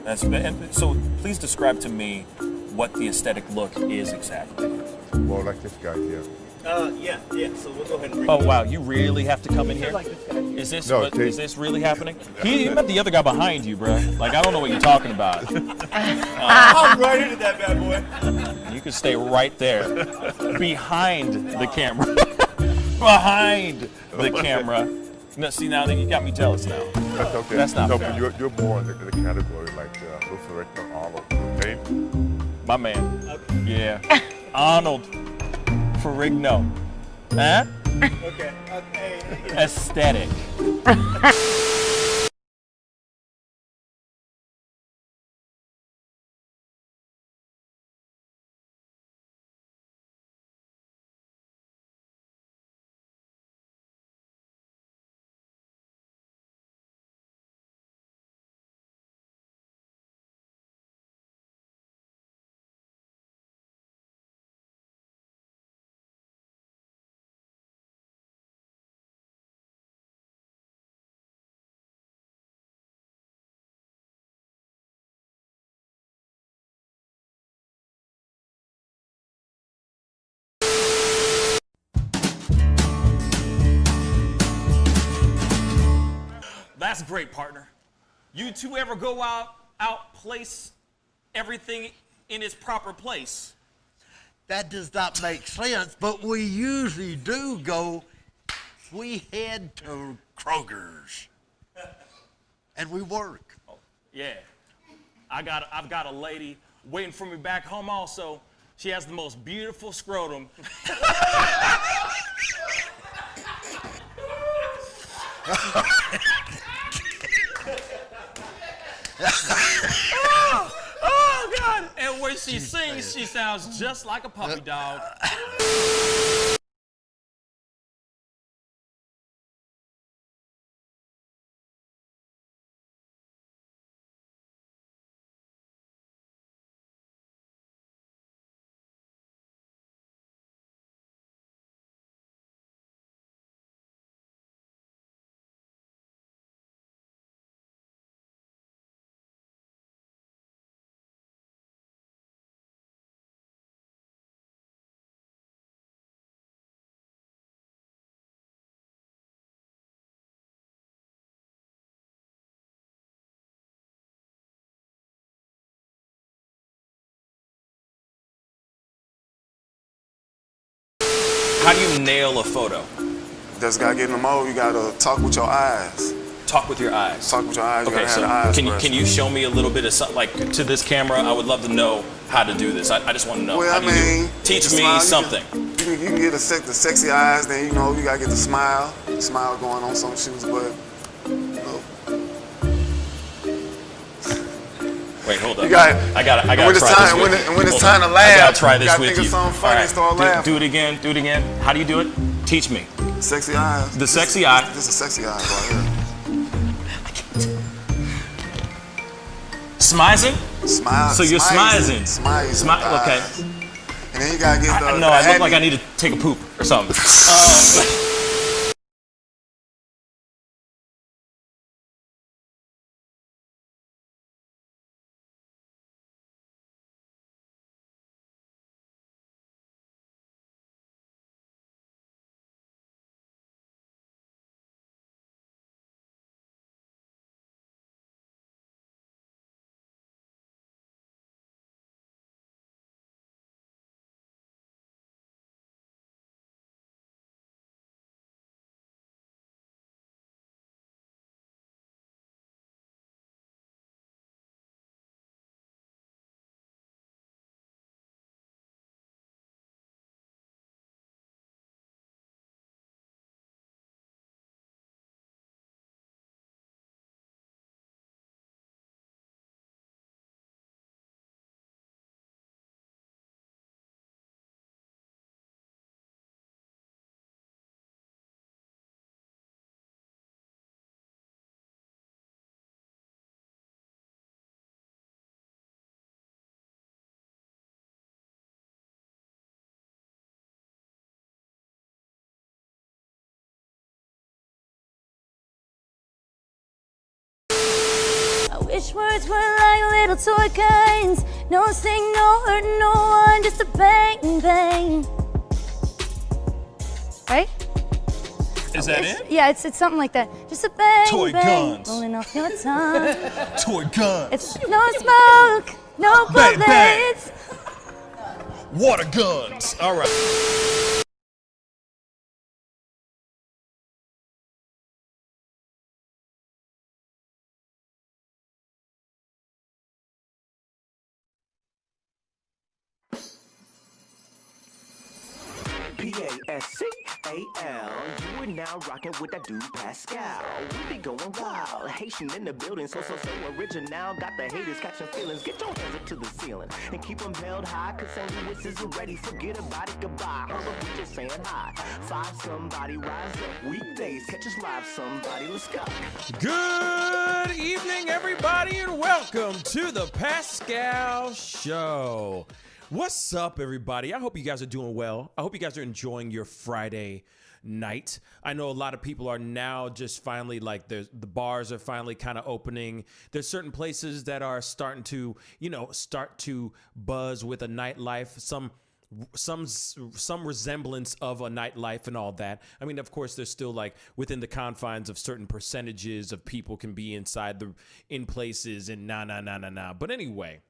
And so please describe to me what the aesthetic look is exactly. Well, like this guy here. Yeah. So we'll go ahead and bring Oh wow, you really have to come in here? like this guy. Is this No, is this really happening? He met the other guy behind you, bro. Like I don't know what you're talking about. I'm right into that bad boy. You can stay right there, behind the camera, behind the camera. No, see now you got me jealous now. That's okay. That's not no, fair. but you're more in the category like Luther Rector Arnold. Okay? My man. Yeah. Arnold Ferrigno. Huh? Okay. Aesthetic. That's great, partner. You two ever go out place everything in its proper place? That does not make sense, but we usually do go. We head to Kroger's, and we work. Oh, yeah. I've got a lady waiting for me back home also. She has the most beautiful scrotum. oh God! And when she sings, she sounds just like a puppy dog. How do you nail a photo? Just gotta get in the mode. You gotta talk with your eyes. Talk with your eyes. Talk with your eyes. You Okay, gotta so have the eyes. can you show me a little bit of something, like to this camera? I would love to know how to do this. I just want to know. Well, How I do you do it? mean, Teach the me smile, something. You can get the sexy eyes. Then you gotta get the smile. Smile going on some shoes, but Wait, hold up. I gotta when it's try time, this. When it's time to laugh, I gotta try this you gotta with think you. of something funny and start laughing. Do it again. Do it again. How do you do it? Teach me. Sexy eyes. The sexy eye. Just a sexy eye right here. Smizing? Smile. So you're smizing. Smile. Okay. And then you gotta get the. No, I look like I need to take a poop or something. Each words were like little toy guns. No sting, no hurt, no one, just a bang, bang. Right? Is that it? Yeah, it's something like that. Just a bang, Toy bang, guns. rolling off your tongue. Toy guns. It's no smoke, no Bang, bang. bullets. Water guns. All right. Pascal. You are now rocking with that dude Pascal. We be going wild. Haitian in the building, so original. Got the haters catching feelings. Get your hands up to the ceiling and keep them held high. Cause St. Louis isn't ready. Forget about it, goodbye. Hold up, we just saying hi. Five somebody rise up. Weekdays, catch us live, somebody. Let's go. Good evening, everybody, and welcome to the Pascal Show. What's up, everybody? I hope you guys are doing well. I hope you guys are enjoying your Friday night. I know a lot of people are now just finally like the bars are finally kind of opening. There's certain places that are starting to, start to buzz with a nightlife, some resemblance of a nightlife and all that. I mean, of course, there's still like within the confines of certain percentages of people can be in places and nah. But anyway,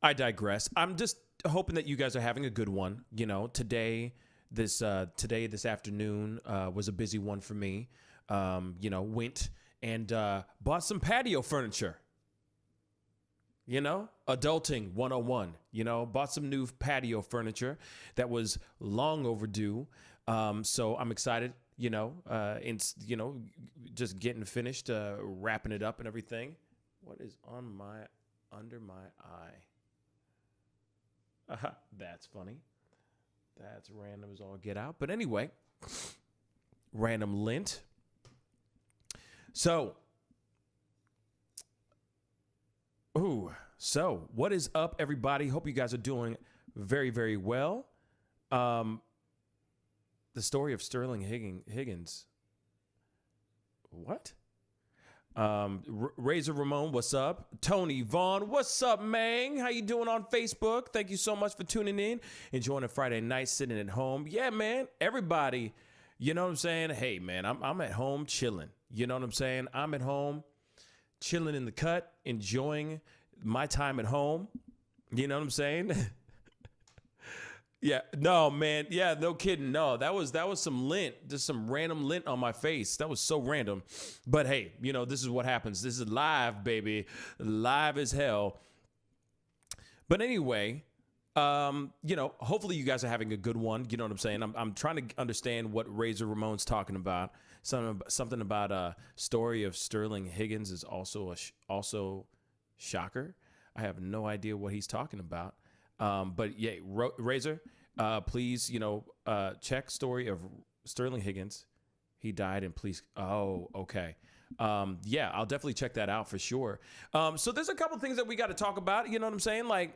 I digress. I'm just hoping that you guys are having a good one. Today, this afternoon was a busy one for me. Went and bought some patio furniture. Adulting 101. Bought some new patio furniture that was long overdue. So I'm excited. Just getting finished, wrapping it up and everything. What is under my eye? That's funny. That's random as all get out. But anyway, random lint. So what is up, everybody? Hope you guys are doing very, very well. The story of Sterling Higgins. What? Razor Ramon, what's up? Tony Vaughn, what's up, man? How you doing on Facebook? Thank you so much for tuning in, enjoying a Friday night, sitting at home. Yeah, man, everybody, you know what I'm saying? Hey, man, I'm at home chilling. You know what I'm saying? I'm at home chilling in the cut, enjoying my time at home. You know what I'm saying? Yeah, no, man. Yeah, no kidding. No, that was some lint, just some random lint on my face. That was so random. But hey, this is what happens. This is live, baby. Live as hell. But anyway, hopefully you guys are having a good one. You know what I'm saying? I'm trying to understand what Razor Ramon's talking about. Something about a story of Sterling Higgins is also shocker. I have no idea what he's talking about. But yeah, Razor, please, check story of Sterling Higgins. He died and please. Oh, okay. Yeah, I'll definitely check that out for sure. So there's a couple things that we got to talk about. You know what I'm saying? Like,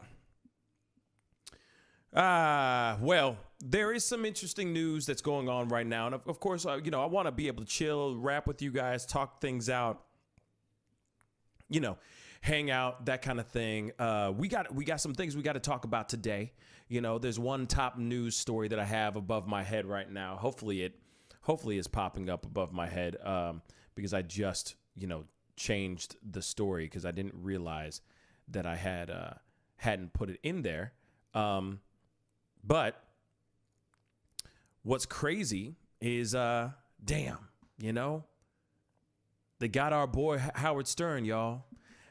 well, there is some interesting news that's going on right now. And of course, I want to be able to chill, rap with you guys, talk things out, hang out, that kind of thing. We got some things we got to talk about today. There's one top news story that I have above my head right now. Hopefully it's popping up above my head because I just, changed the story because I didn't realize that I hadn't put it in there. But what's crazy is, damn, they got our boy Howard Stern, y'all.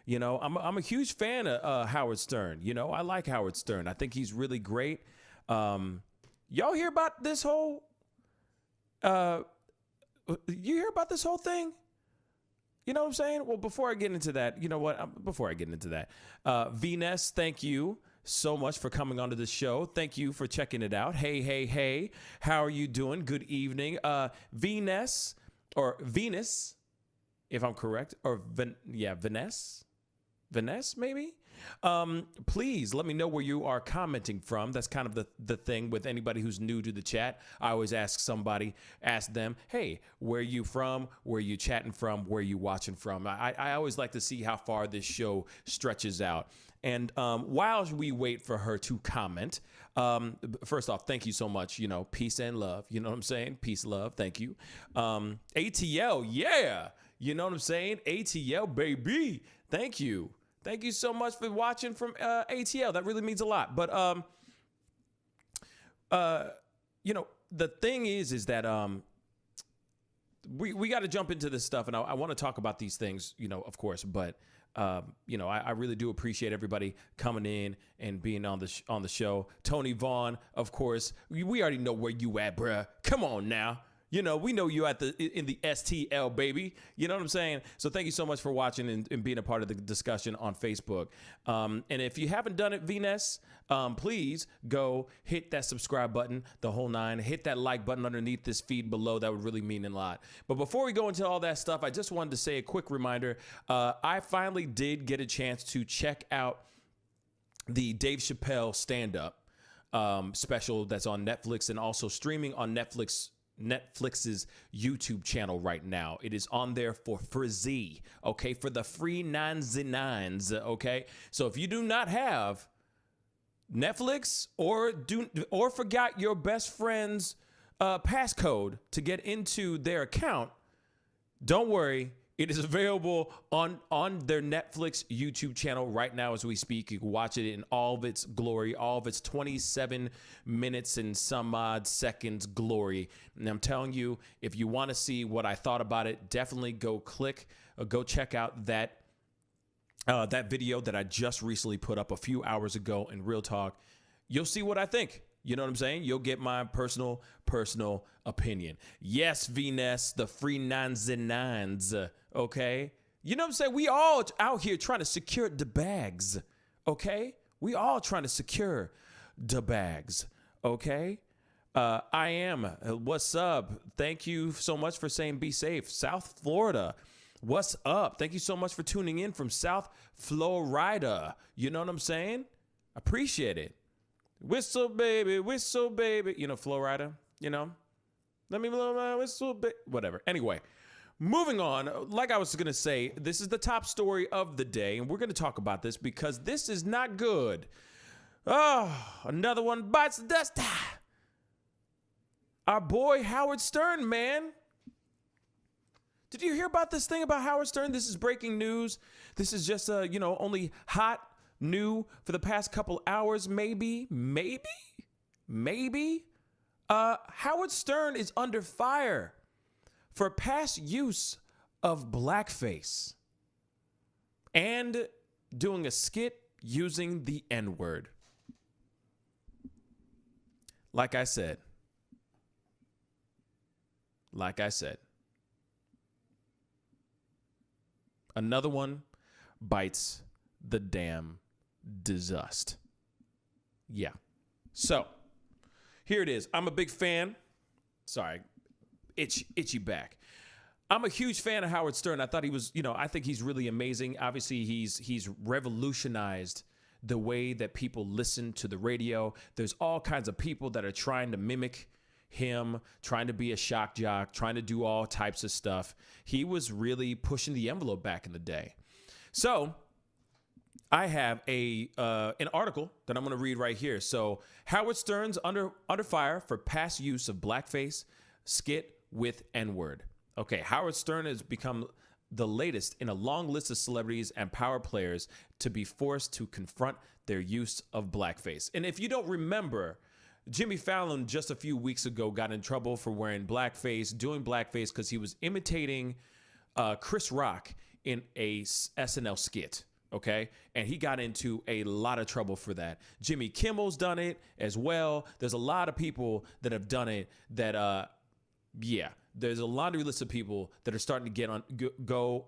I'm a huge fan of Howard Stern. I like Howard Stern. I think he's really great. Y'all hear about this whole? You hear about this whole thing? You know what I'm saying? Well, before I get into that, V-Ness, thank you so much for coming onto the show. Thank you for checking it out. Hey, how are you doing? Good evening, V-Ness or Venus, if I'm correct, or Vanessa, maybe. Please let me know where you are commenting from. That's kind of the thing with anybody who's new to the chat. I always ask them, hey, where you from? Where you chatting from? Where you watching from? I always like to see how far this show stretches out. And while we wait for her to comment, first off, thank you so much. You know, peace and love. You know what I'm saying? Peace, love. Thank you. ATL, yeah. You know what I'm saying? ATL, baby. Thank you. Thank you so much for watching from ATL. That really means a lot. But, you know, the thing is that we got to jump into this stuff. And I want to talk about these things, you know, of course. But, you know, I really do appreciate everybody coming in and being on the show. Tony Vaughn, of course. We already know where you at, bruh. Come on now. You know, we know you in the STL, baby. You know what I'm saying? So thank you so much for watching and being a part of the discussion on Facebook. And if you haven't done it, Venus, please go hit that subscribe button, the whole 9. Hit that like button underneath this feed below. That would really mean a lot. But before we go into all that stuff, I just wanted to say a quick reminder. I finally did get a chance to check out the Dave Chappelle stand-up special that's on Netflix and also streaming on Netflix's YouTube channel right now. It is on there for free, okay? For the free 99s, okay? So if you do not have Netflix or forgot your best friend's passcode to get into their account, don't worry. It is available on their Netflix YouTube channel right now as we speak. You can watch it in all of its glory, all of its 27 minutes and some odd seconds glory. And I'm telling you, if you want to see what I thought about it, definitely go check out that video that I just recently put up a few hours ago in Real Talk. You'll see what I think. You know what I'm saying? You'll get my personal opinion. Yes, Venus, the free 99s, okay? You know what I'm saying? We all out here trying to secure the bags, okay? We all trying to secure the bags, okay? I am. What's up? Thank you so much for saying be safe. South Florida, what's up? Thank you so much for tuning in from South Florida. You know what I'm saying? Appreciate it. Whistle, baby, you know, Florida, you know, let me blow my whistle, baby, whatever. Anyway, moving on, like I was going to say, this is the top story of the day, and we're going to talk about this because this is not good. Oh, another one bites the dust. Our boy Howard Stern, man. Did you hear about this thing about Howard Stern? This is breaking news. This is just, you know, only hot new for the past couple hours, maybe. Howard Stern is under fire for past use of blackface and doing a skit using the N-word. Like I said, another one bites the damn dust. Yeah. So here it is. I'm a big fan. Sorry, itchy back. I'm a huge fan of Howard Stern. I thought he was, you know, I think he's really amazing. Obviously, he's revolutionized the way that people listen to the radio. There's all kinds of people that are trying to mimic him, trying to be a shock jock, trying to do all types of stuff. He was really pushing the envelope back in the day. So I have an article that I'm going to read right here. So Howard Stern's under fire for past use of blackface skit with N-word. Okay, Howard Stern has become the latest in a long list of celebrities and power players to be forced to confront their use of blackface. And if you don't remember, Jimmy Fallon just a few weeks ago got in trouble for wearing blackface, doing blackface because he was imitating Chris Rock in a SNL skit. Okay, and he got into a lot of trouble for that. Jimmy Kimmel's done it as well. There's a lot of people that have done it that, yeah, there's a laundry list of people that are starting to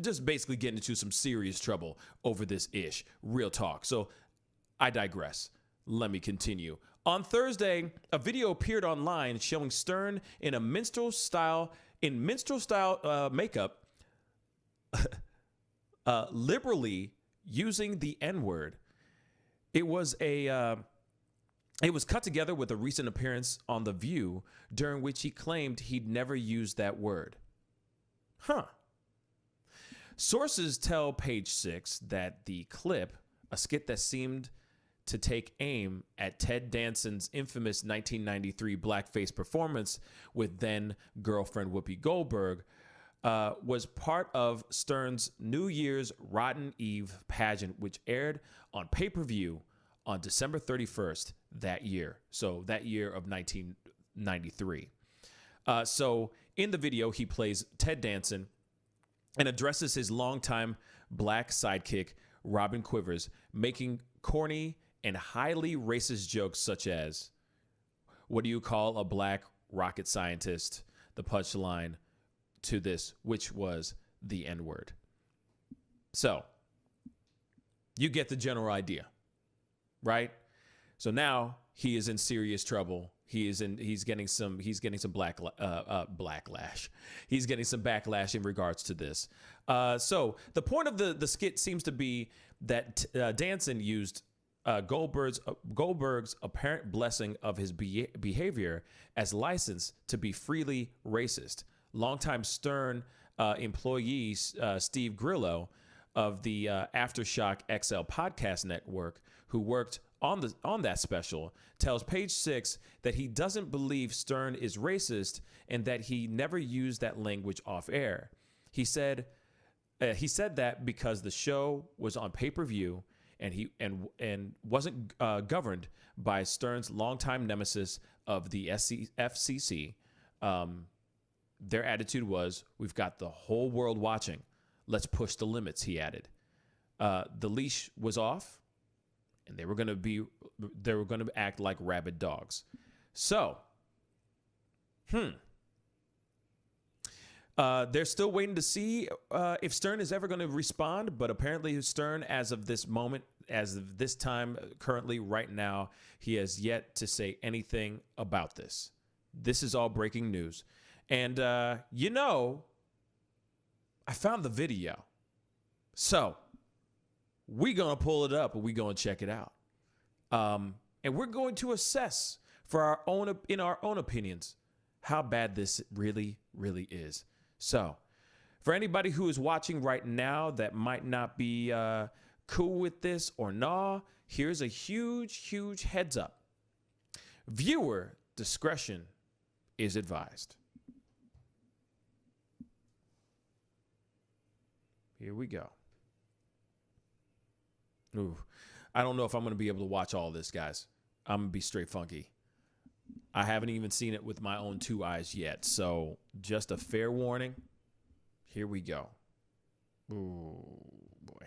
just basically get into some serious trouble over this ish. Real talk. So I digress. Let me continue. On Thursday, a video appeared online showing Stern in a minstrel style makeup, liberally using the N-word. It was cut together with a recent appearance on The View, during which he claimed he'd never used that word. Huh. Sources tell Page Six that the clip, a skit that seemed to take aim at Ted Danson's infamous 1993 blackface performance with then-girlfriend Whoopi Goldberg, was part of Stern's New Year's Rotten Eve pageant, which aired on pay-per-view on December 31st that year. So that year of 1993. So in the video, he plays Ted Danson and addresses his longtime black sidekick, Robin Quivers, making corny and highly racist jokes such as, what do you call a black rocket scientist? The punchline to this, which was the N-word. So you get the general idea, right? So now he is in serious trouble. He's getting some backlash. He's getting some backlash in regards to this. So the point of the skit seems to be that Danson used Goldberg's apparent blessing of his behavior as license to be freely racist. Longtime Stern employee Steve Grillo of the Aftershock XL podcast network, who worked on that special, tells Page Six that he doesn't believe Stern is racist and that he never used that language off air. He said that because the show was on pay-per-view and wasn't governed by Stern's longtime nemesis of the FCC. Their attitude was, we've got the whole world watching. Let's push the limits, he added. The leash was off, and they were going to act like rabid dogs. So, they're still waiting to see if Stern is ever going to respond, but apparently Stern, as of this moment, as of this time, currently, right now, he has yet to say anything about this. This is all breaking news. And, I found the video. So, we're going to pull it up and we're going to check it out. And we're going to assess in our own opinions how bad this really, really is. So, for anybody who is watching right now that might not be cool with this or nah, here's a huge, huge heads up. Viewer discretion is advised. Here we go. Ooh, I don't know if I'm going to be able to watch all this, guys. I'm going to be straight funky. I haven't even seen it with my own two eyes yet. So just a fair warning. Here we go. Ooh, boy.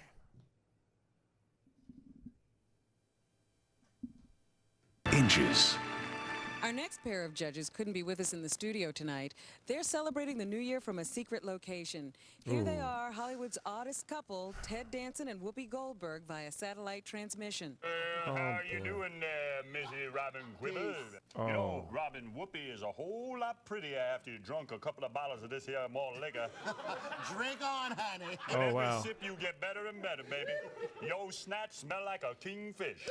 Inches. Our next pair of judges couldn't be with us in the studio tonight. They're celebrating the new year from a secret location. Here they are, Hollywood's oddest couple, Ted Danson and Whoopi Goldberg, via satellite transmission. How are you doing there, Missy Robin Quivers? You know, Robin Whoopi is a whole lot prettier after you drunk a couple of bottles of this here malt liquor. Drink on, honey. With every sip, you get better and better, baby. Your snatch smell like a kingfish.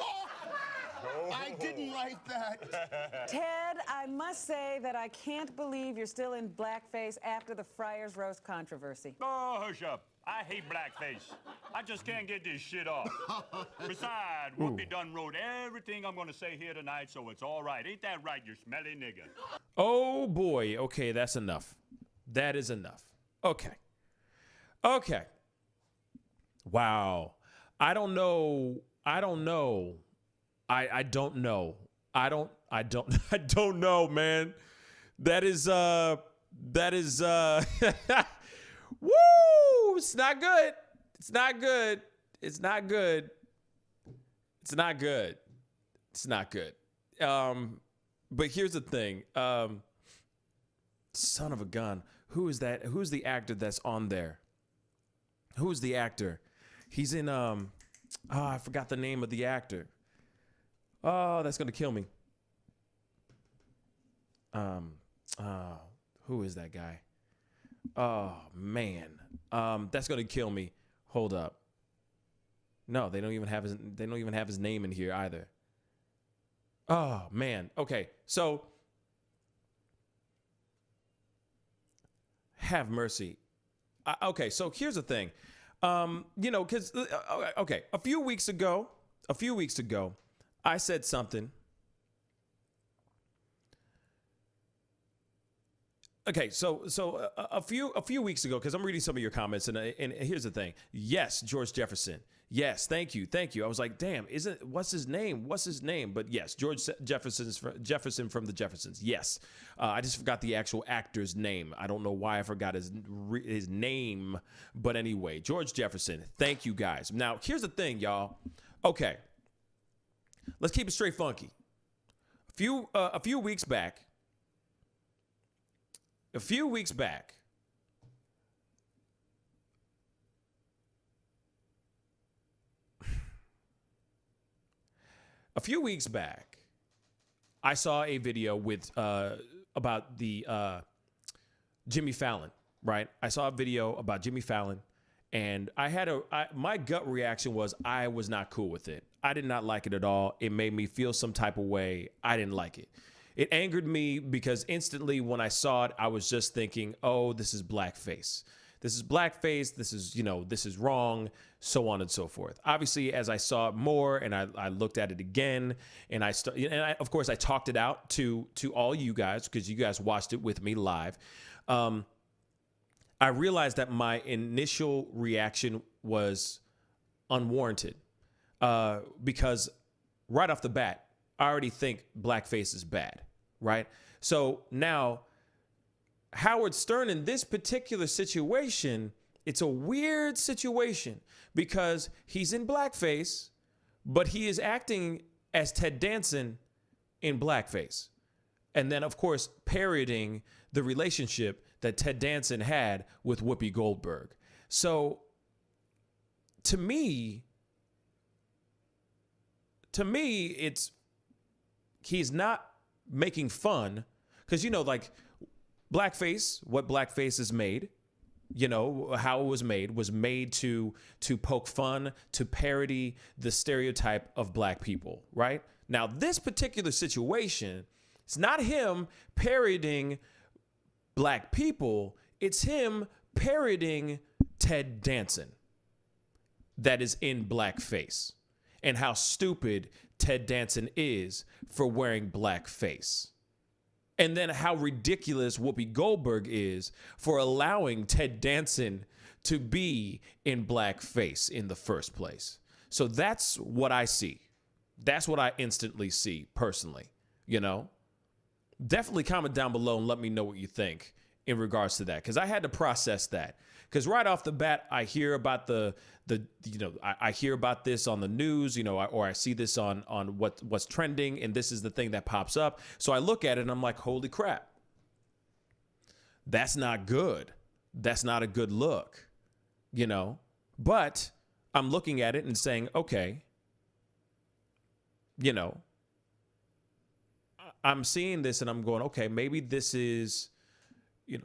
I didn't like that. Ted, I must say that I can't believe you're still in blackface after the Friars Roast controversy. Oh, hush up. I hate blackface. I just can't get this shit off. Besides, Whoopi done wrote everything I'm going to say here tonight, so it's all right. Ain't that right, you smelly nigga? Oh, boy. Okay, that's enough. That is enough. Okay. Okay. Wow. I don't know. I don't know, man. That is woo! It's not good. It's not good. It's not good. It's not good. It's not good. But here's the thing. Son of a gun. Who is that? Who's the actor that's on there? Who's the actor? He's in I forgot the name of the actor. Oh, that's gonna kill me. Who is that guy? Oh man. That's gonna kill me. Hold up. No, they don't even have his name in here either. Oh man. Okay. So have mercy. Okay. So here's the thing. Because okay, a few weeks ago, I said something. Okay, so a few weeks ago, because I'm reading some of your comments, and here's the thing. Yes, George Jefferson. Yes, thank you. I was like, damn, what's his name? But yes, George Jefferson from the Jeffersons. Yes, I just forgot the actual actor's name. I don't know why I forgot his name, but anyway, George Jefferson. Thank you guys. Now here's the thing, y'all. Okay, let's keep it straight funky. A few weeks back. A few weeks back, I saw a video with about the Jimmy Fallon, right? I saw a video about Jimmy Fallon, and my gut reaction was I was not cool with it. I did not like it at all. It made me feel some type of way. I didn't like it. It angered me because instantly when I saw it, I was just thinking, oh, this is blackface. This is blackface. This is wrong, so on and so forth. Obviously, as I saw it more and I looked at it again, and of course, I talked it out to all you guys because you guys watched it with me live. I realized that my initial reaction was unwarranted because right off the bat, I already think blackface is bad, right? So now, Howard Stern in this particular situation, it's a weird situation because he's in blackface, but he is acting as Ted Danson in blackface. And then, of course, parodying the relationship that Ted Danson had with Whoopi Goldberg. So, to me, he's not making fun because, like blackface, what blackface is made, how it was made to poke fun, to parody the stereotype of black people, right? Now, this particular situation, it's not him parodying black people. It's him parodying Ted Danson that is in blackface and how stupid Ted Danson is for wearing blackface. And then how ridiculous Whoopi Goldberg is for allowing Ted Danson to be in blackface in the first place. So that's what I see. That's what I instantly see personally, Definitely comment down below and let me know what you think in regards to that, because I had to process that. Because right off the bat, I hear about I hear about this on the news, or I see this on what's trending, and this is the thing that pops up. So I look at it and I'm like, holy crap, that's not good. That's not a good look, But I'm looking at it and saying, okay, I'm seeing this and I'm going, okay, maybe this is a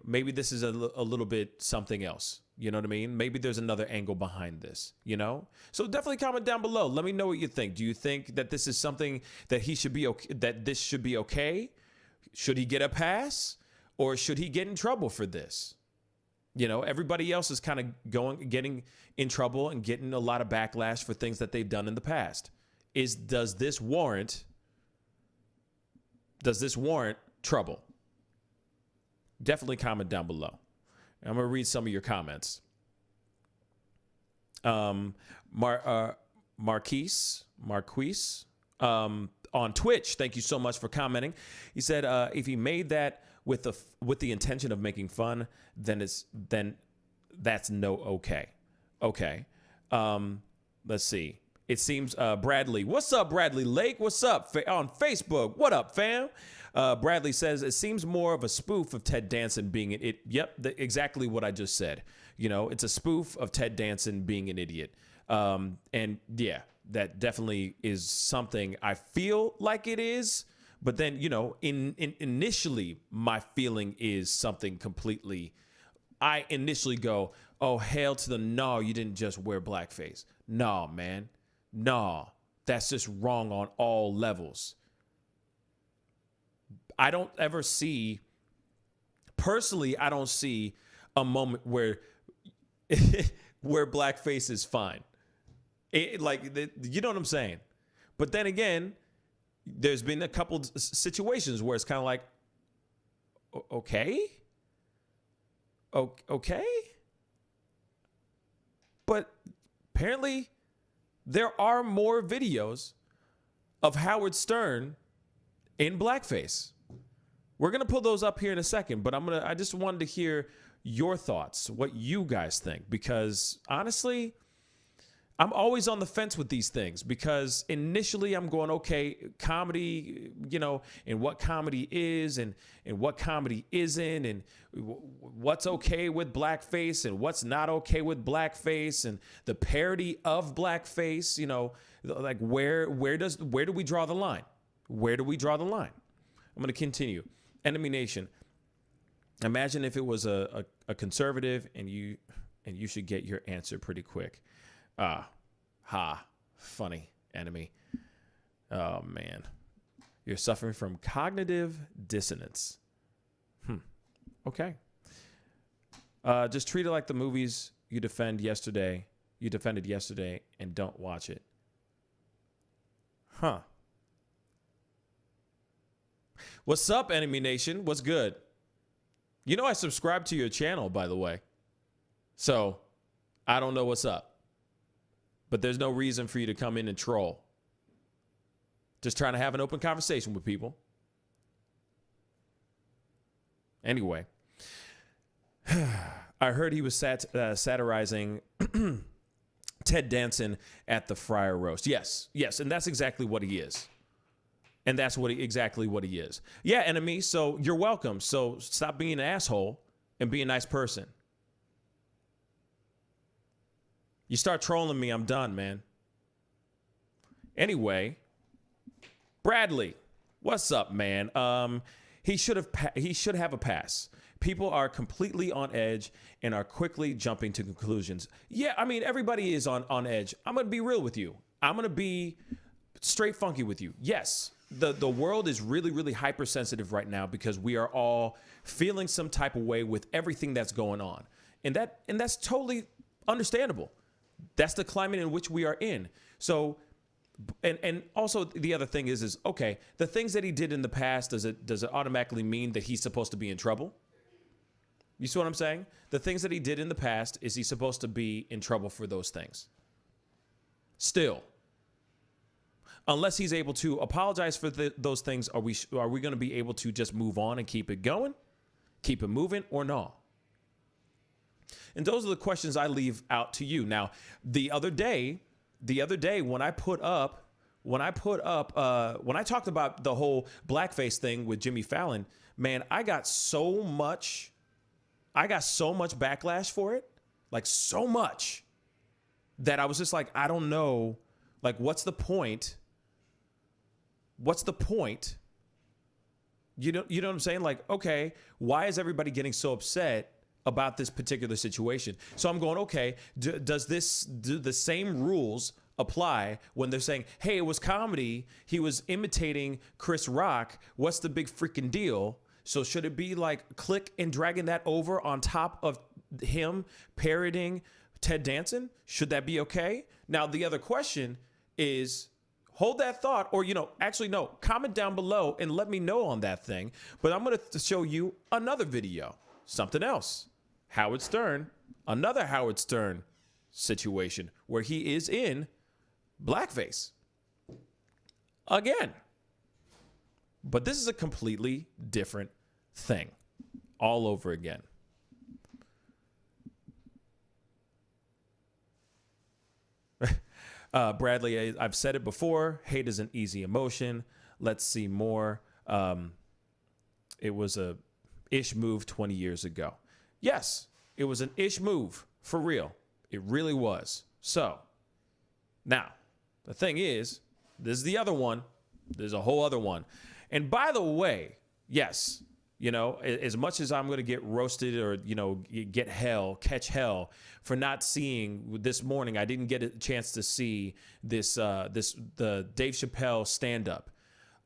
little bit something else. You know what I mean? Maybe there's another angle behind this, So definitely comment down below. Let me know what you think. Do you think that this is something that he should be okay, that this should be okay? Should he get a pass or should he get in trouble for this? Everybody else is kind of getting in trouble and getting a lot of backlash for things that they've done in the past. Does this warrant trouble? Definitely comment down below. I'm going to read some of your comments. Marquise, on Twitch, thank you so much for commenting. He said, if he made that with the intention of making fun, then that's no okay. Okay. Let's see. It seems Bradley. What's up, Bradley Lake? What's up on Facebook? What up, fam? Bradley says it seems more of a spoof of Ted Danson being an idiot. Yep, exactly what I just said. It's a spoof of Ted Danson being an idiot. And yeah, that definitely is something I feel like it is. But then, initially my feeling is something completely. I initially go, oh, hell to the no, you didn't just wear blackface. No, man. Nah, that's just wrong on all levels. I don't ever see, personally, I don't see a moment where where blackface is fine. You know what I'm saying? But then again, there's been a couple situations where it's kind of like, okay. But apparently there are more videos of Howard Stern in blackface. We're going to pull those up here in a second, but I just wanted to hear your thoughts, what you guys think, because honestly, I'm always on the fence with these things, because initially I'm going, okay, comedy, you know, and what comedy is and what comedy isn't, and what's okay with blackface and what's not okay with blackface, and the parody of blackface, you know, like where do we draw the line? Where do we draw the line? I'm going to continue. Enemy Nation. Imagine if it was a conservative and you should get your answer pretty quick. Funny, enemy. Oh, man. You're suffering from cognitive dissonance. Okay. Just treat it like the movies you defended yesterday, and don't watch it. What's up, Enemy Nation? What's good? You know I subscribe to your channel, by the way. So, I don't know what's up. But there's no reason for you to come in and troll. Just trying to have an open conversation with people. Anyway. I heard he was satirizing Ted Danson at the Friar Roast. Yes, and that's exactly what he is. And that's exactly what he is. Yeah, enemy, so you're welcome. So stop being an asshole and be a nice person. You start trolling me, I'm done, man. Anyway, Bradley, what's up, man? He should have a pass. People are completely on edge and are quickly jumping to conclusions. Yeah, I mean, everybody is on edge. I'm going to be real with you. I'm going to be straight funky with you. Yes, the world is really, really hypersensitive right now because we are all feeling some type of way with everything that's going on. And that's totally understandable. That's the climate in which we are in. So, and also the other thing is okay, the things that he did in the past, does it automatically mean that he's supposed to be in trouble? You see what I'm saying? The things that he did in the past, is he supposed to be in trouble for those things? Still. Unless he's able to apologize for those things, are we going to be able to just move on and keep it going? Keep it moving or not? And those are the questions I leave out to you. Now, the other day when I talked about the whole blackface thing with Jimmy Fallon, man, I got so much backlash for it, like so much, that I was just like, I don't know, like, what's the point? What's the point? You know what I'm saying? Like, okay, why is everybody getting so upset about this particular situation? So I'm going, okay, do the same rules apply when they're saying, hey, it was comedy, he was imitating Chris Rock, what's the big freaking deal? So should it be like click and dragging that over on top of him parodying Ted Danson? Should that be okay? Now, the other question is, hold that thought, or, actually, no, comment down below and let me know on that thing. But I'm going to show you another video, something else. Howard Stern, another Howard Stern situation where he is in blackface again. But this is a completely different thing all over again. Bradley, I've said it before. Hate is an easy emotion. Let's see more. It was a ish move 20 years ago. Yes, it was an ish move for real. It really was. So now the thing is, this is the other one. There's a whole other one. And by the way, yes, You know, as much as I'm going to get roasted or, you know, catch hell for not seeing this morning, I didn't get a chance to see the Dave Chappelle stand-up.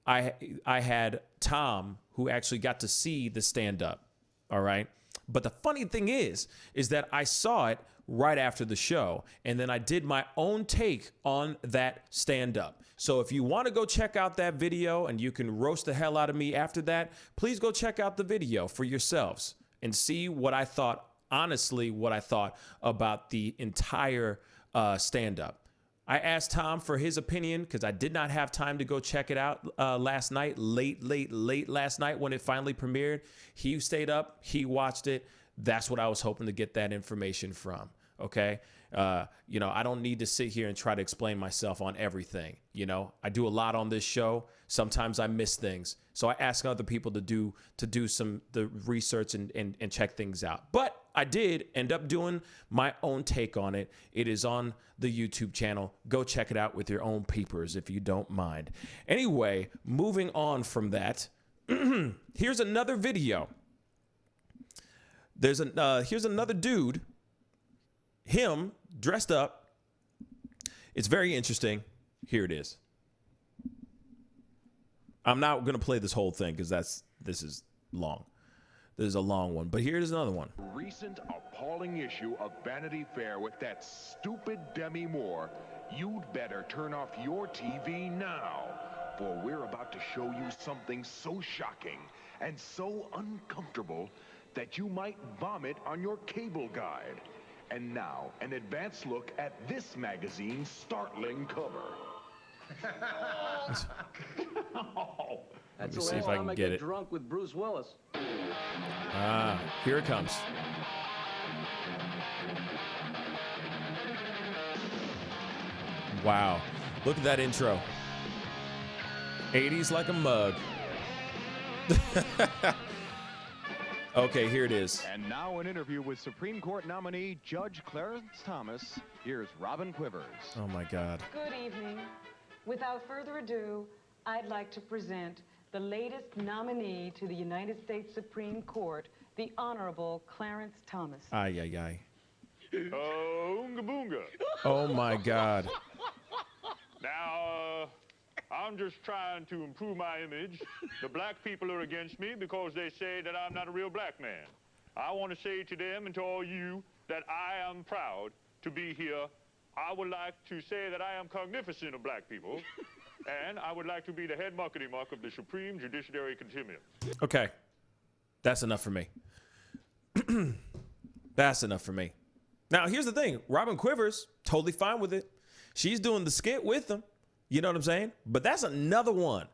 I had Tom, who actually got to see the stand-up, all right? But the funny thing is that I saw it right after the show, and then I did my own take on that stand-up. So if you want to go check out that video and you can roast the hell out of me after that, please go check out the video for yourselves and see what I thought, honestly, what I thought about the entire stand-up. I asked Tom for his opinion because I did not have time to go check it out last night, late last night when it finally premiered. He stayed up, he watched it. That's what I was hoping to get that information from. Okay. You know, I don't need to sit here and try to explain myself on everything. You know, I do a lot on this show. Sometimes I miss things. So I ask other people to do the research and check things out. But I did end up doing my own take on it. It is on the YouTube channel. Go check it out with your own peepers if you don't mind. Anyway, moving on from that, here's another video. Here's another dude. Him dressed up. It's very interesting. Here it is. I'm not going to play this whole thing because this is long. This is a long one, but here's another one. Recent appalling issue of Vanity Fair with that stupid Demi Moore. You'd better turn off your TV now, for we're about to show you something so shocking and so uncomfortable that you might vomit on your cable guide. And now, an advanced look at this magazine's startling cover. Let me see if I can get it. Drunk with Bruce Willis. Here it comes. Wow. Look at that intro. 80s like a mug. Okay, here it is. And now an interview with Supreme Court nominee Judge Clarence Thomas. Here's Robin Quivers. Oh, my God. Good evening. Without further ado, I'd like to present the latest nominee to the United States Supreme Court, the Honorable Clarence Thomas. Ay, ay, ay. Oonga boonga. Oh, my God. Now, I'm just trying to improve my image. The black people are against me because they say that I'm not a real black man. I want to say to them and to all you that I am proud to be here. I would like to say that I am cognizant of black people, and I would like to be the head muckety-muck of the Supreme Judiciary Continuum. Okay. That's enough for me. That's enough for me. Now, here's the thing. Robin Quivers, totally fine with it. She's doing the skit with them. You know what I'm saying? But that's another one.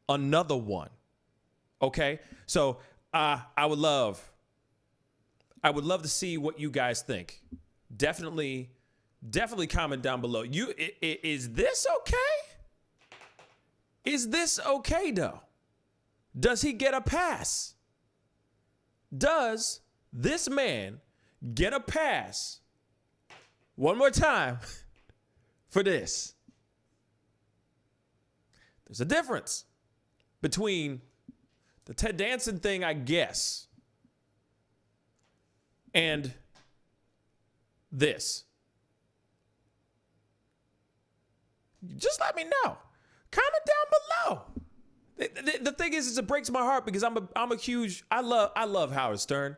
Another one. Okay? So I would love to see what you guys think. Definitely comment down below. Is this okay? Is this okay, though? Does he get a pass? Does this man get a pass? One more time for this. There's a difference between the Ted Danson thing, I guess, and this. Just let me know. Comment down below. The thing is it breaks my heart because I'm a huge, I love Howard Stern.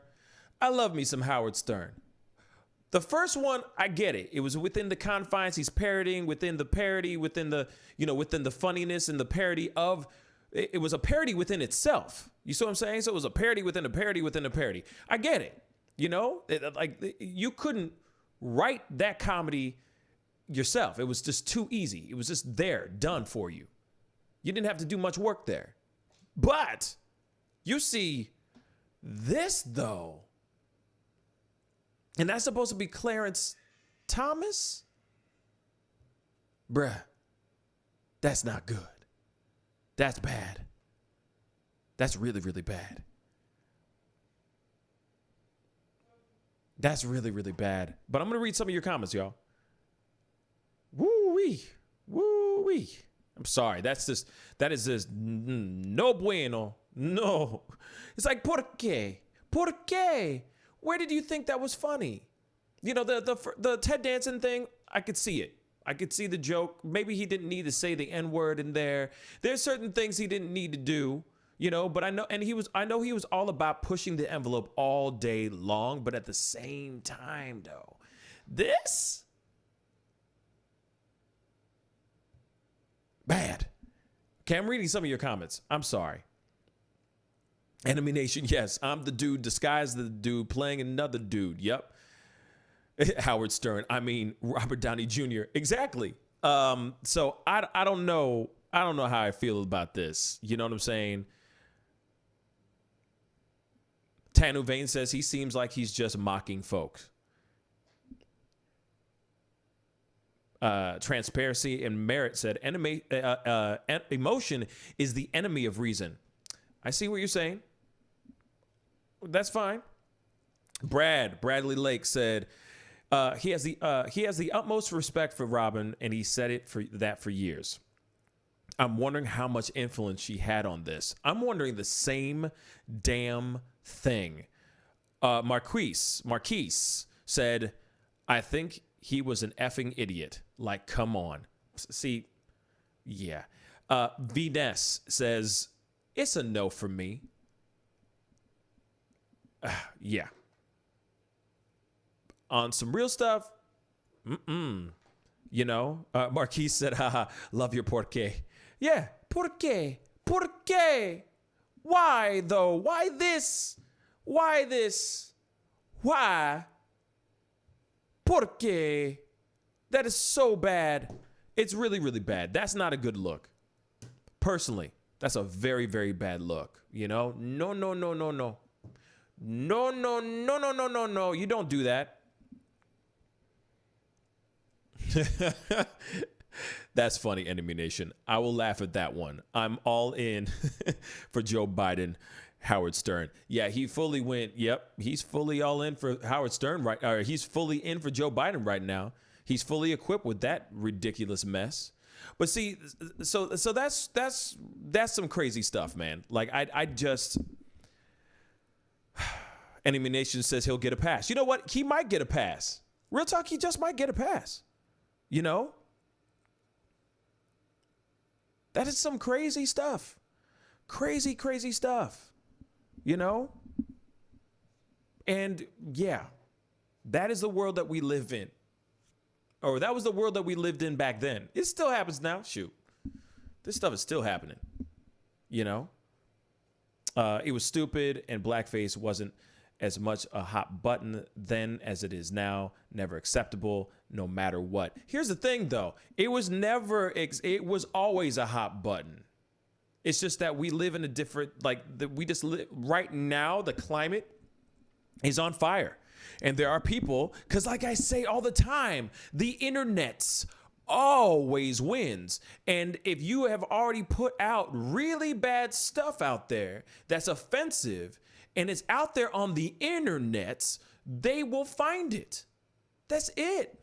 I love me some Howard Stern. The first one, I get it. It was within the confines. He's parodying within the parody, within the funniness and the parody of, it was a parody within itself. You see what I'm saying? So it was a parody within a parody within a parody. I get it. You know, you couldn't write that comedy yourself. It was just too easy. It was just there, done for you. You didn't have to do much work there. But you see this, though. And that's supposed to be Clarence Thomas? Bruh, that's not good. That's bad. That's really, really bad. That's really, really bad. But I'm going to read some of your comments, y'all. Woo-wee. Woo-wee. I'm sorry. That is just no bueno. No. It's like, ¿por qué? ¿Por qué? Where did you think that was funny? You know, the Ted Danson thing, I could see it. I could see the joke. Maybe he didn't need to say the N-word in there. There's certain things he didn't need to do, you know, but I know he was all about pushing the envelope all day long, but at the same time, though, this bad. Okay, I'm reading some of your comments. I'm sorry. Enemy Nation, yes, I'm the dude disguised the dude playing another dude. Yep. Howard Stern. I mean, Robert Downey Jr. Exactly. So I don't know. I don't know how I feel about this. You know what I'm saying? Tanu Vane says he seems like he's just mocking folks. Transparency and Merit said, emotion is the enemy of reason. I see what you're saying. That's fine. Bradley Lake said, he has the utmost respect for Robin, and he said that for years. I'm wondering how much influence she had on this. I'm wondering the same damn thing. Marquise said, I think he was an effing idiot. Like, come on. See, yeah. Vines says, it's a no for me. Yeah. On some real stuff, you know, Marquise said, haha, love your porque. Yeah, porque. Why, though? Why this? Why? Porque. That is so bad. It's really, really bad. That's not a good look. Personally, that's a very, very bad look. You know? No. No. You don't do that. That's funny, Enemy Nation. I will laugh at that one. I'm all in for Joe Biden, Howard Stern. Yeah, he fully went. Yep, he's fully all in for Howard Stern right. Or he's fully in for Joe Biden right now. He's fully equipped with that ridiculous mess. But see, so that's some crazy stuff, man. Like I just. Enemy Nation says he'll get a pass. You know what? He might get a pass. Real talk, he just might get a pass. You know? That is some crazy stuff. Crazy stuff. You know? And yeah, that is the world that we live in. Or that was the world that we lived in back then. It still happens now. Shoot. This stuff is still happening. You know? It was stupid, and blackface wasn't as much a hot button then as it is now. Never acceptable, no matter what. Here's the thing, though. It was always a hot button. It's just that we live in a different, right now, the climate is on fire. And there are people, because like I say all the time, the internet's always wins. And if you have already put out really bad stuff out there that's offensive and it's out there on the internets, they will find it. That's it.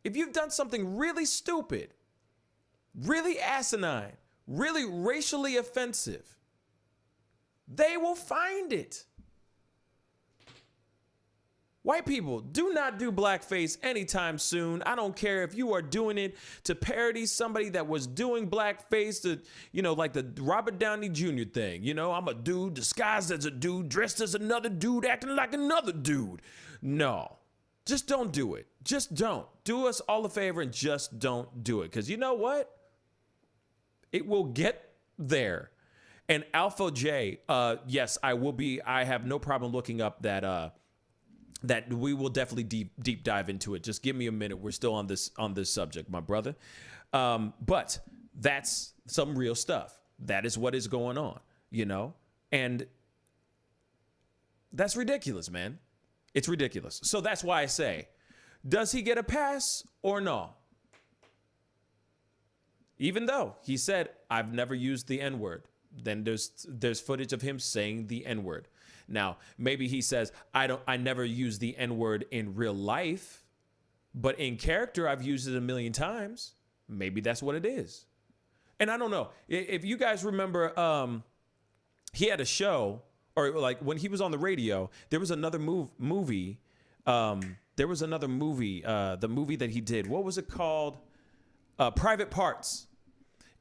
If you've done something really stupid, really asinine, really racially offensive, they will find it. White people, do not do blackface anytime soon. I don't care if you are doing it to parody somebody that was doing blackface, like the Robert Downey Jr. thing. You know, I'm a dude disguised as a dude, dressed as another dude, acting like another dude. No, just don't do it. Just don't. Do us all a favor and just don't do it. Because you know what? It will get there. And Alpha J, yes, I have no problem looking up that we will definitely deep dive into it. Just give me a minute. We're still on this subject, my brother. But that's some real stuff. That is what is going on, you know? And that's ridiculous, man. It's ridiculous. So that's why I say, does he get a pass or no? Even though he said, I've never used the N-word. Then there's footage of him saying the N-word. Now, maybe he says, I never use the N-word in real life, but in character, I've used it a million times. Maybe that's what it is. And I don't know. If you guys remember, he had a show, or like when he was on the radio, there was another movie. There was another movie, the movie that he did. What was it called? Private Parts.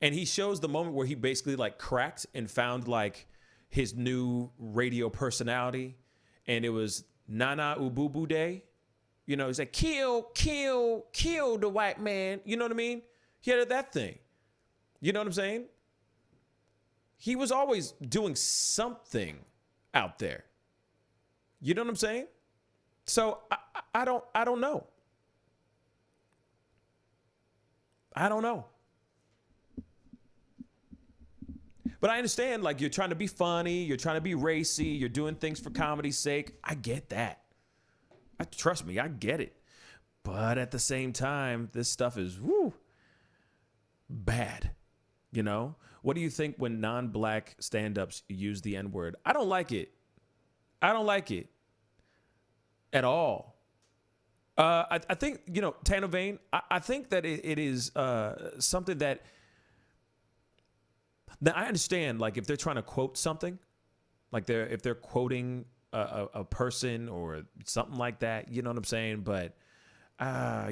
And he shows the moment where he basically like cracked and found like his new radio personality. And it was Nana Ububu Day. You know, he's like, kill the white man. You know what I mean? He had that thing. You know what I'm saying? He was always doing something out there. You know what I'm saying? So I don't know. I don't know. But I understand, like, you're trying to be funny, you're trying to be racy, you're doing things for comedy's sake. I get that. Trust me, I get it. But at the same time, this stuff is bad. You know? What do you think when non-black stand-ups use the N-word? I don't like it. I don't like it at all. I think, you know, Tano Vane, I think that it is something that I understand, like, if they're trying to quote something, like if they're quoting a person or something like that, you know what I'm saying? But,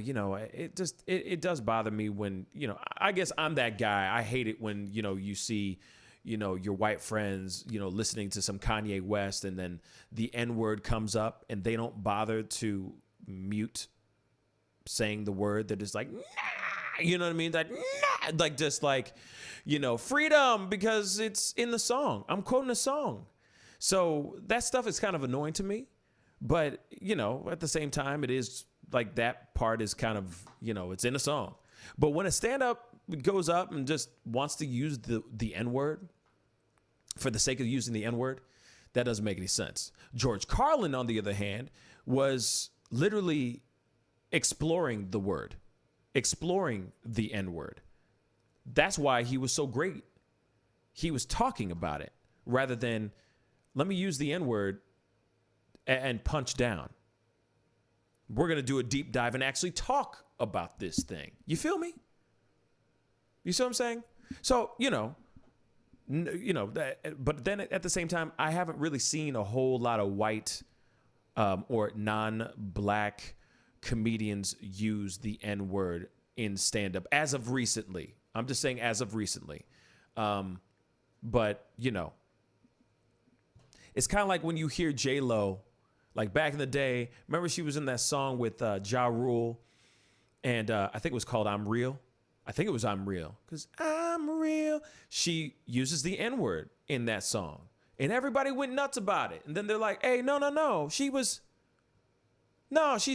you know, it does bother me when, you know, I guess I'm that guy. I hate it when, you know, you see, you know, your white friends, you know, listening to some Kanye West and then the N-word comes up and they don't bother to mute saying the word. They're just like, nah, you know what I mean? Like, nah, like just like, you know, freedom because it's in the song. I'm quoting a song. So that stuff is kind of annoying to me. But, you know, at the same time, it is like that part is kind of, you know, it's in a song. But when a stand-up goes up and just wants to use the N-word for the sake of using the N-word, that doesn't make any sense. George Carlin, on the other hand, was literally exploring the word, exploring the N-word. That's why he was so great. He was talking about it rather than, let me use the N-word and punch down. We're going to do a deep dive and actually talk about this thing. You feel me? You see what I'm saying? So, you know, but then at the same time, I haven't really seen a whole lot of white or non-black comedians use the N-word in stand-up as of recently. I'm just saying as of recently. But, you know, it's kind of like when you hear J-Lo, like back in the day, remember she was in that song with Ja Rule, and I think it was called I'm Real. I think it was I'm Real, because I'm real. She uses the N-word in that song, and everybody went nuts about it. And then they're like, hey, no. She's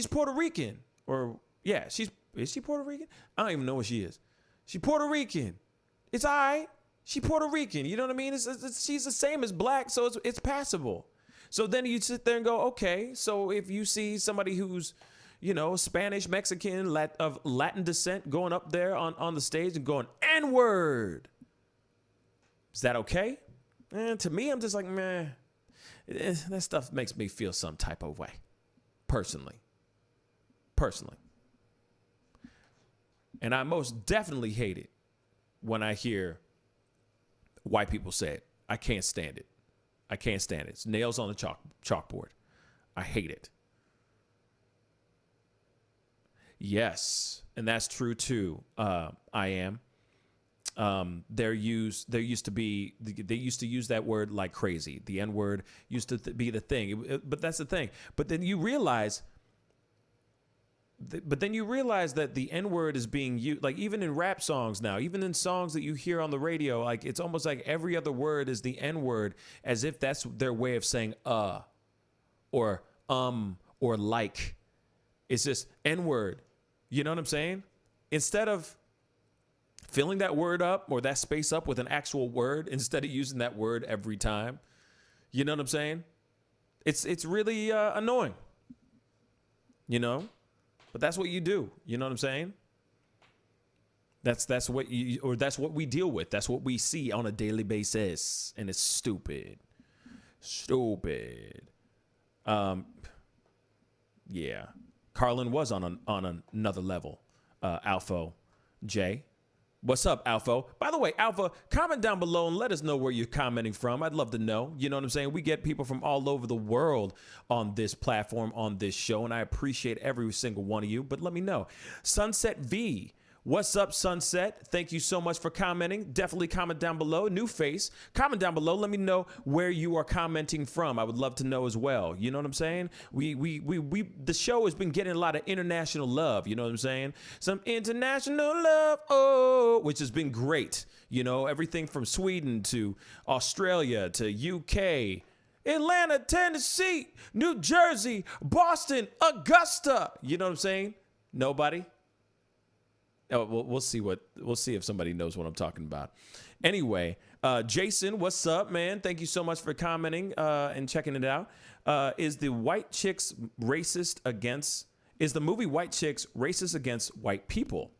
Puerto Rican. Or, yeah, is she Puerto Rican? I don't even know what she is. She's Puerto Rican. It's all right. She's Puerto Rican. You know what I mean? She's the same as black, so it's passable. So then you sit there and go, okay, so if you see somebody who's, you know, Spanish, Mexican, of Latin descent going up there on the stage and going, N-word, is that okay? And to me, I'm just like, meh. That stuff makes me feel some type of way, personally. And I most definitely hate it when I hear white people say it. I can't stand it. It's nails on the chalkboard. I hate it. Yes, and that's true too. I am. They used to use that word like crazy. The N-word used to be the thing. But that's the thing. But then you realize that the N-word is being used, like even in rap songs now, even in songs that you hear on the radio, like it's almost like every other word is the N-word, as if that's their way of saying or like. It's just N-word. You know what I'm saying? Instead of filling that word up or that space up with an actual word, instead of using that word every time. You know what I'm saying? It's really annoying. You know? But that's what you do. You know what I'm saying? That's what we deal with. That's what we see on a daily basis, and it's stupid. Yeah. Carlin was on another level. Alpha J. What's up, Alpha? By the way, Alpha, comment down below and let us know where you're commenting from. I'd love to know. You know what I'm saying? We get people from all over the world on this platform, on this show, and I appreciate every single one of you. But let me know. Sunset V. What's up, Sunset? Thank you so much for commenting. Definitely comment down below. New face. Comment down below. Let me know where you are commenting from. I would love to know as well. You know what I'm saying? The show has been getting a lot of international love. You know what I'm saying? Some international love, oh, which has been great. You know, everything from Sweden to Australia to UK, Atlanta, Tennessee, New Jersey, Boston, Augusta. You know what I'm saying? Nobody? Oh, we'll see if somebody knows what I'm talking about. Anyway, Jason, what's up, man? Thank you so much for commenting and checking it out. Is the movie White Chicks racist against white people?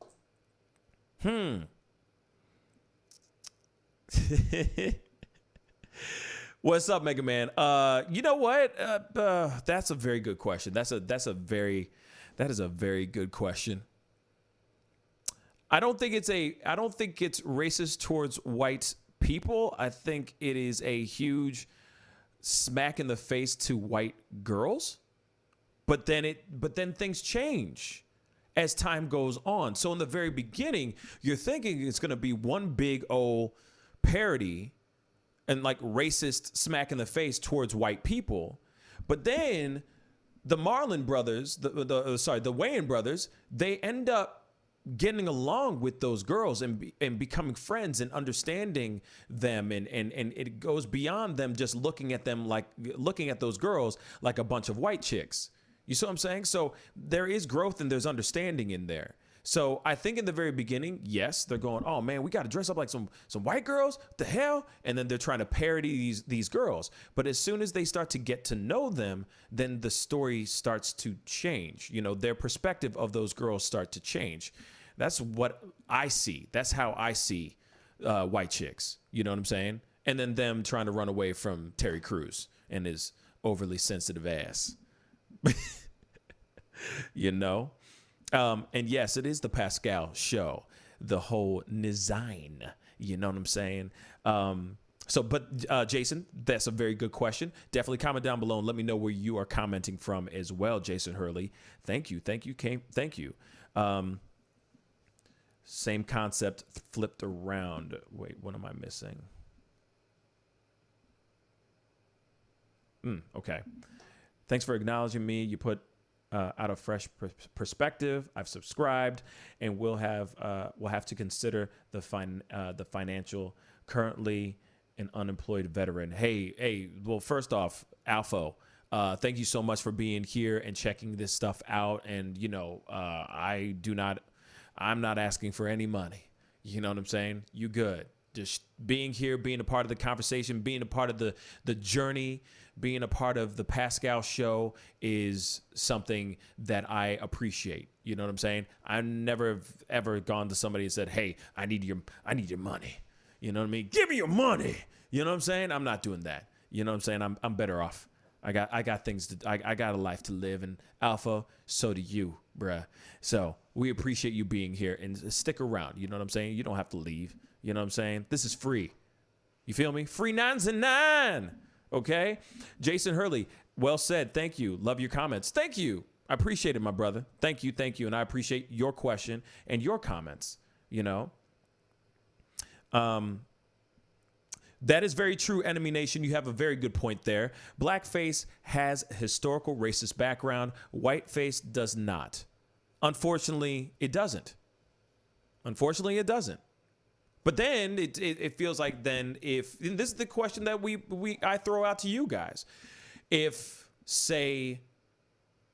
What's up, Mega Man? You know what? That's a very good question. That is a very good question. I don't think it's racist towards white people. I think it is a huge smack in the face to white girls. But then things change as time goes on. So in the very beginning, you're thinking it's going to be one big old parody and like racist smack in the face towards white people. But then the Marlon brothers, the Wayans brothers, they end up getting along with those girls and becoming friends and understanding them, and it goes beyond them just looking at those girls like a bunch of white chicks. You see what I'm saying? So there is growth and there's understanding in there. So I think in the very beginning, yes, they're going, oh man, we got to dress up like some white girls. What the hell? And then they're trying to parody these girls. But as soon as they start to get to know them, then the story starts to change. You know, their perspective of those girls start to change. That's what I see. That's how I see white chicks. You know what I'm saying? And then them trying to run away from Terry Crews and his overly sensitive ass. You know? And yes, it is the Pascal show. The whole design. You know what I'm saying? Jason, that's a very good question. Definitely comment down below and let me know where you are commenting from as well, Jason Hurley. Thank you. Thank you. Same concept flipped around. Wait, what am I missing? Okay. Thanks for acknowledging me. You put out a fresh perspective. I've subscribed, and we'll have to consider the financial. Currently an unemployed veteran. Hey. Well, first off, Alpha. Thank you so much for being here and checking this stuff out. And you know, I'm not asking for any money. You know what I'm saying? You good. Just being here, being a part of the conversation, being a part of the journey, being a part of the Pascal show is something that I appreciate. You know what I'm saying? I never have ever gone to somebody and said, hey, I need your money. You know what I mean? Give me your money. You know what I'm saying? I'm not doing that. You know what I'm saying? I'm better off. I got things I got a life to live, and Alpha, so do you, bruh. So we appreciate you being here and stick around. You know what I'm saying? You don't have to leave. You know what I'm saying? This is free. You feel me? Free 9s. Okay? Jason Hurley, well said. Thank you. Love your comments. Thank you. I appreciate it, my brother. Thank you. And I appreciate your question and your comments, you know. That is very true, Enemy Nation. You have a very good point there. Blackface has historical racist background. Whiteface does not. Unfortunately, it doesn't. But then it feels like then if, and this is the question that I throw out to you guys. If, say,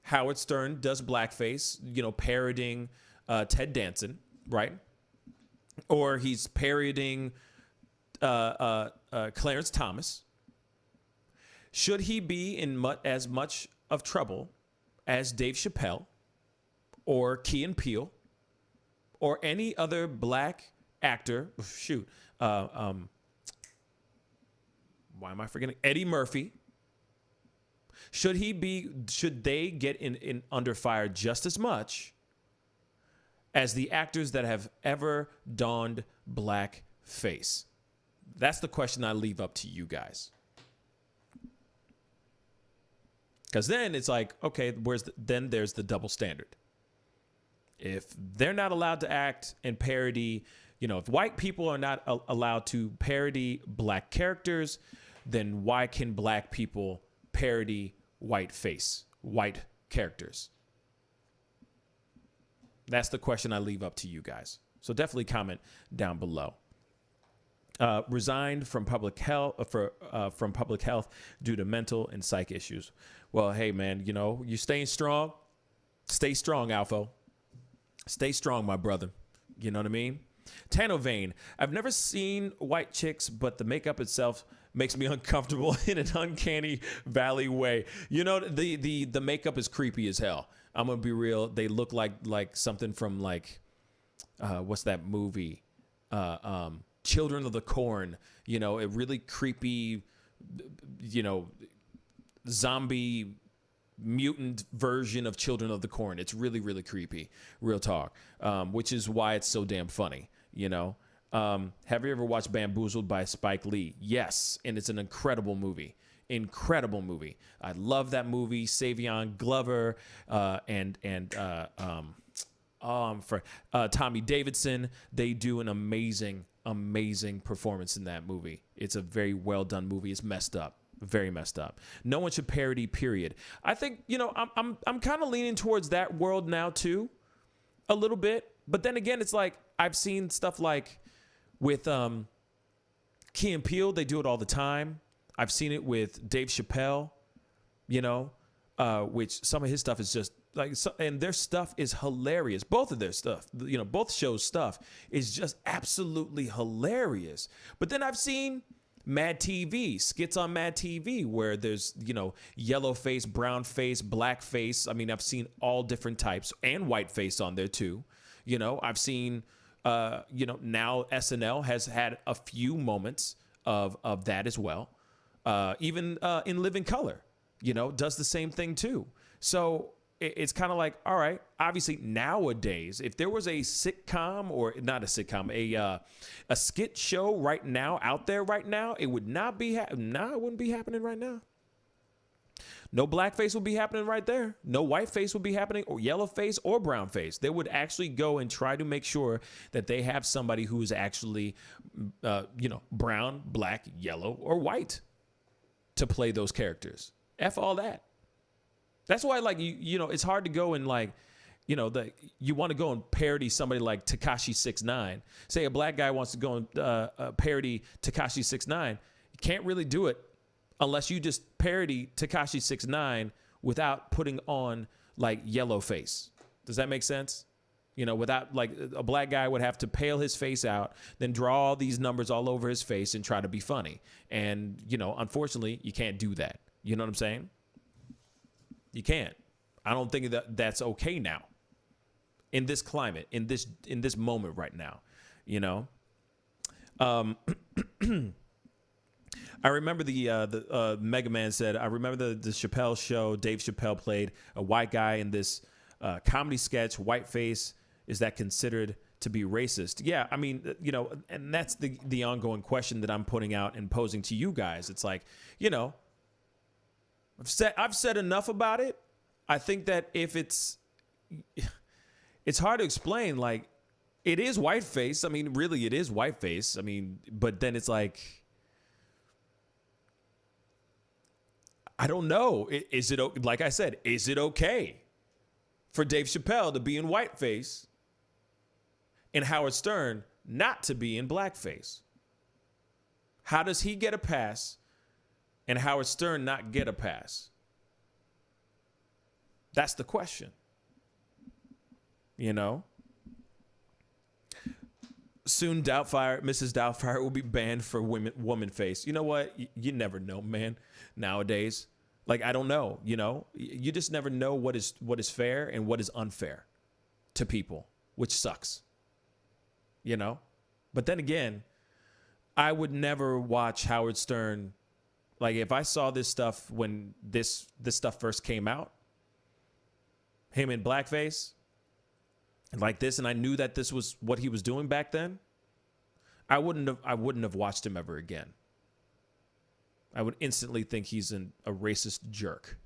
Howard Stern does blackface, you know, parodying Ted Danson, right? Or he's parodying Clarence Thomas. Should he be in as much of trouble as Dave Chappelle or Key and Peele or any other black actor? Shoot. Why am I forgetting? Eddie Murphy. Should they get in under fire just as much as the actors that have ever donned blackface? That's the question I leave up to you guys. Because then it's like, okay, then there's the double standard. If they're not allowed to act and parody, if white people are not allowed to parody black characters, then why can black people parody white characters? That's the question I leave up to you guys. So definitely comment down below. Resigned from public health due to mental and psych issues. Well, hey man, you're staying strong. Stay strong, Alpha. Stay strong, my brother. You know what I mean? Tano Vane. I've never seen white chicks, but the makeup itself makes me uncomfortable in an uncanny valley way. The makeup is creepy as hell. I'm gonna be real. They look like something from what's that movie? Children of the Corn. A really creepy, zombie mutant version of Children of the Corn. It's really, really creepy. Real talk. Which is why it's so damn funny. Have you ever watched Bamboozled by Spike Lee? Yes, and it's an incredible movie. Incredible movie. I love that movie. Savion Glover and Tommy Davidson. They do an amazing performance in that movie. It's a very well done movie. It's messed up. Very messed up. No one should parody, period. I think, I'm kind of leaning towards that world now too, a little bit. But then again, it's like I've seen stuff like with Key and Peele, they do it all the time. I've seen it with Dave Chappelle, which some of his stuff is just and their stuff is hilarious. Both of their stuff, both shows' stuff is just absolutely hilarious. But then I've seen Mad TV, skits on Mad TV where there's, yellow face, brown face, black face. I mean, I've seen all different types and white face on there too. I've seen, now SNL has had a few moments of that as well. Even In Living Color, does the same thing too. So it's kind of like, all right, obviously nowadays, if there was a sitcom or not a sitcom, a skit show right now out there right now, it would not be, it wouldn't be happening right now. No blackface would be happening right there. No white face would be happening, or yellow face or brown face. They would actually go and try to make sure that they have somebody who is actually, brown, black, yellow, or white to play those characters. F all that. That's why, it's hard to go and you want to go and parody somebody like Tekashi 6ix9ine. Say a black guy wants to go and parody Tekashi 6ix9ine. You can't really do it unless you just parody Tekashi 6ix9ine without putting on yellow face. Does that make sense? Without a black guy would have to pale his face out, then draw all these numbers all over his face and try to be funny. And, unfortunately, you can't do that. You know what I'm saying? You can't. I don't think that that's okay now. In this climate, in this moment right now, I remember the Mega Man said, I remember the Chappelle show. Dave Chappelle played a white guy in this comedy sketch, whiteface. Is that considered to be racist? Yeah, I mean, and that's the ongoing question that I'm putting out and posing to you guys. It's like, I've said enough about it. I think that if it's hard to explain, it is whiteface. I mean, really, it is whiteface. I mean, but then it's like, I don't know. Is it, like I said, is it okay for Dave Chappelle to be in whiteface and Howard Stern not to be in blackface? How does he get a pass and Howard Stern not get a pass? That's the question. Soon Mrs. Doubtfire will be banned for woman face. You know what? You never know, man. Nowadays, I don't know. You just never know what is fair and what is unfair to people, which sucks. But then again, I would never watch Howard Stern. If I saw this stuff when this stuff first came out, him in blackface, like this, and I knew that this was what he was doing back then, I wouldn't have watched him ever again. I would instantly think he's a racist jerk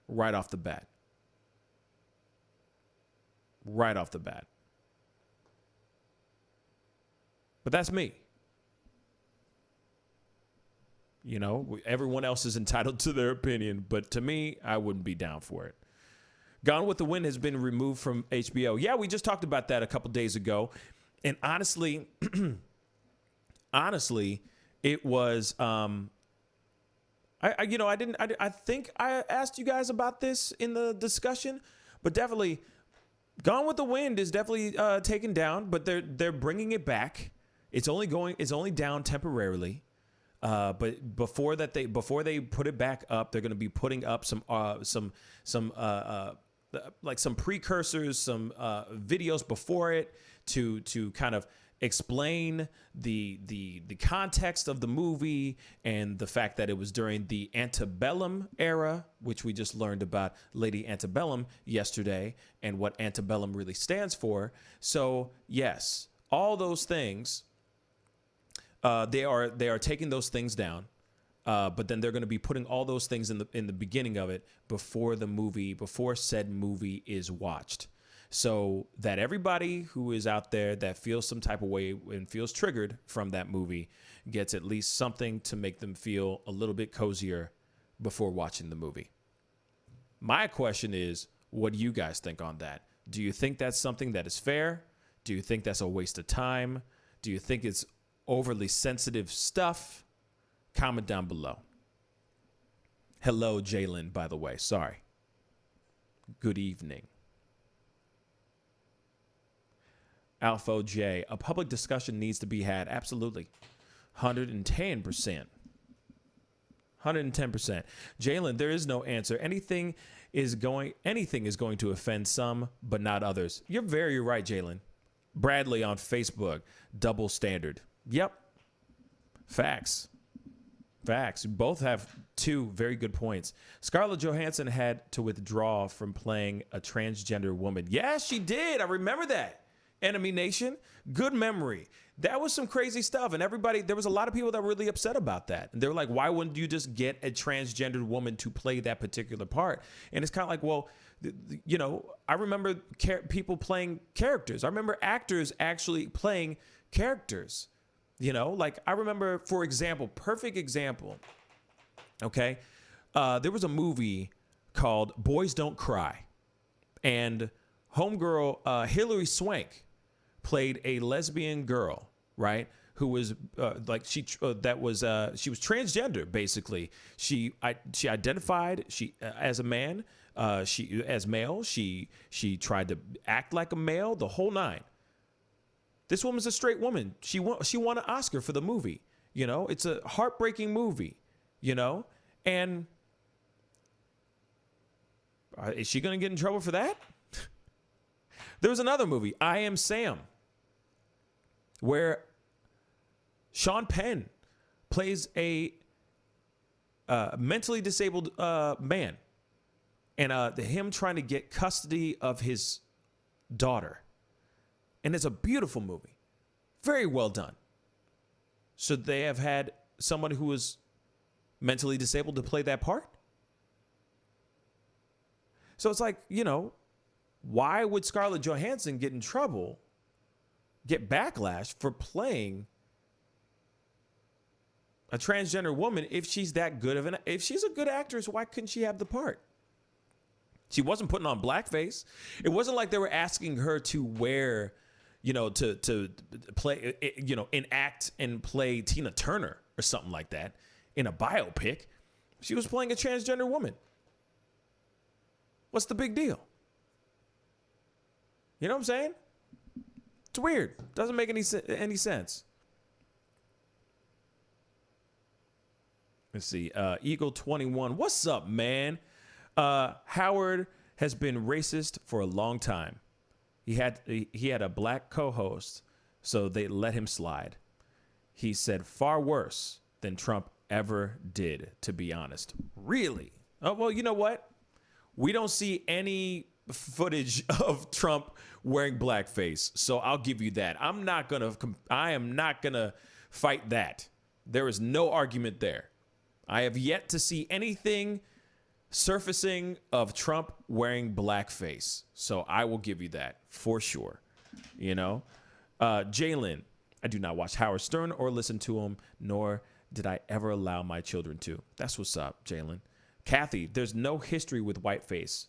right off the bat. Right off the bat. But that's me. You know, everyone else is entitled to their opinion, but to me, I wouldn't be down for it. Gone with the Wind has been removed from HBO. Yeah, we just talked about that a couple days ago. And honestly, it was, I think I asked you guys about this in the discussion, but definitely Gone with the Wind is definitely taken down, but they're bringing it back. It's only down temporarily. But before they put it back up, they're going to be putting up some precursors, some videos before it to kind of explain the context of the movie and the fact that it was during the antebellum era, which we just learned about Lady Antebellum yesterday and what antebellum really stands for. So yes, all those things. They are taking those things down, but then they're going to be putting all those things in the beginning of it before said movie is watched, so that everybody who is out there that feels some type of way and feels triggered from that movie gets at least something to make them feel a little bit cozier before watching the movie. My question is, what do you guys think on that? Do you think that's something that is fair? Do you think that's a waste of time? Do you think it's overly sensitive stuff? Comment down below. Hello, Jalen, by the way. Sorry. Good evening. Alpha J, a public discussion needs to be had. Absolutely. 110%. 110%. Jalen, there is no answer. Anything is going to offend some, but not others. You're very right, Jalen. Bradley on Facebook, double standard. Yep. Facts. You both have two very good points. Scarlett Johansson had to withdraw from playing a transgender woman. Yeah, she did. I remember that. Enemy Nation. Good memory. That was some crazy stuff. And there was a lot of people that were really upset about that. And they were like, why wouldn't you just get a transgendered woman to play that particular part? And it's kind of like, well, you know, I remember people playing characters. I remember actors actually playing characters. You know, like I remember, for example, perfect example. Okay. There was a movie called Boys Don't Cry, and homegirl Hilary Swank played a lesbian girl, right? Who was she was transgender, basically. She identified as a man, as male. She tried to act like a male, the whole nine. This woman's a straight woman. She won an Oscar for the movie. You know, it's a heartbreaking movie, you know, and is she going to get in trouble for that? There was another movie, I Am Sam, where Sean Penn plays a mentally disabled man, and him trying to get custody of his daughter. And it's a beautiful movie. Very well done. Should they have had someone who was mentally disabled to play that part? So it's like, you know, why would Scarlett Johansson get in trouble, get backlash for playing a transgender woman if she's that good if she's a good actress, why couldn't she have the part? She wasn't putting on blackface. It wasn't like they were asking her to wear, you know, to play, you know, enact and play Tina Turner or something like that in a biopic. She was playing a transgender woman. What's the big deal? You know what I'm saying? It's weird. Doesn't make any sense. Let's see. Eagle 21. What's up, man? Howard has been racist for a long time. He had a black co-host, so they let him slide. He said far worse than Trump ever did, to be honest. Really? Oh, well, you know what? We don't see any footage of Trump wearing blackface. So I'll give you that. I am not gonna fight that. There is no argument there. I have yet to see anything surfacing of Trump wearing blackface. So I will give you that for sure. You know, Jalen, I do not watch Howard Stern or listen to him, nor did I ever allow my children to. That's what's up, Jalen. Kathy, there's no history with whiteface.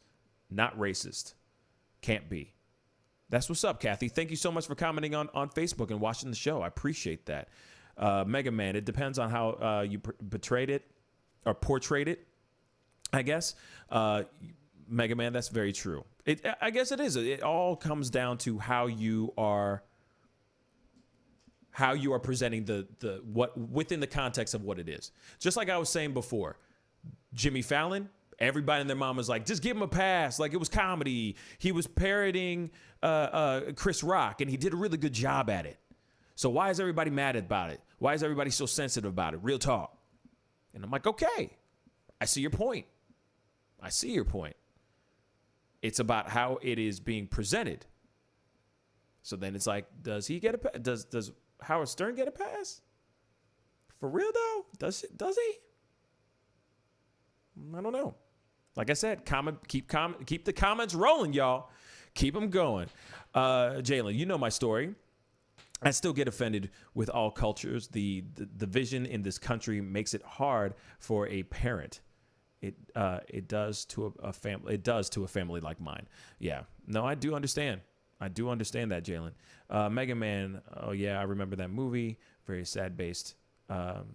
Not racist. Can't be. That's what's up, Kathy. Thank you so much for commenting on Facebook and watching the show. I appreciate that. Mega Man, it depends on how you portrayed it, I guess. Mega Man, that's very true. I guess it is. It all comes down to how you are presenting the what within the context of what it is. Just like I was saying before, Jimmy Fallon, everybody and their mom was like, just give him a pass. Like, it was comedy. He was parodying Chris Rock, and he did a really good job at it. So why is everybody mad about it? Why is everybody so sensitive about it? Real talk. And I'm like, okay, I see your point. I see your point. It's about how it is being presented. So then it's like, does he get a pass? Does Howard Stern get a pass? For real though? Does he? I don't know. Like I said, keep the comments rolling, y'all. Keep them going. Jalen, you know my story. I still get offended with all cultures. The division in this country makes it hard for a parent. It does to a family. It does to a family like mine. Yeah. No, I do understand. I do understand that, Jalen. Mega Man. Oh yeah, I remember that movie. Very sad, based on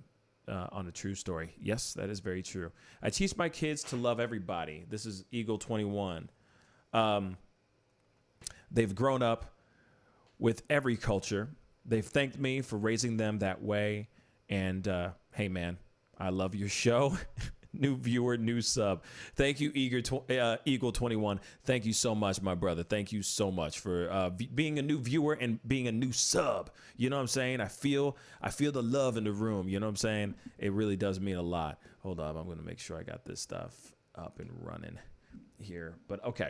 a true story. Yes, that is very true. I teach my kids to love everybody. This is Eagle 21. They've grown up with every culture. They've thanked me for raising them that way. And hey, man, I love your show. New viewer, new sub. Thank you, Eagle 21. Thank you so much, my brother. Thank you so much for being a new viewer and being a new sub. You know what I'm saying? I feel the love in the room. You know what I'm saying? It really does mean a lot. Hold up. I'm going to make sure I got this stuff up and running here. But okay.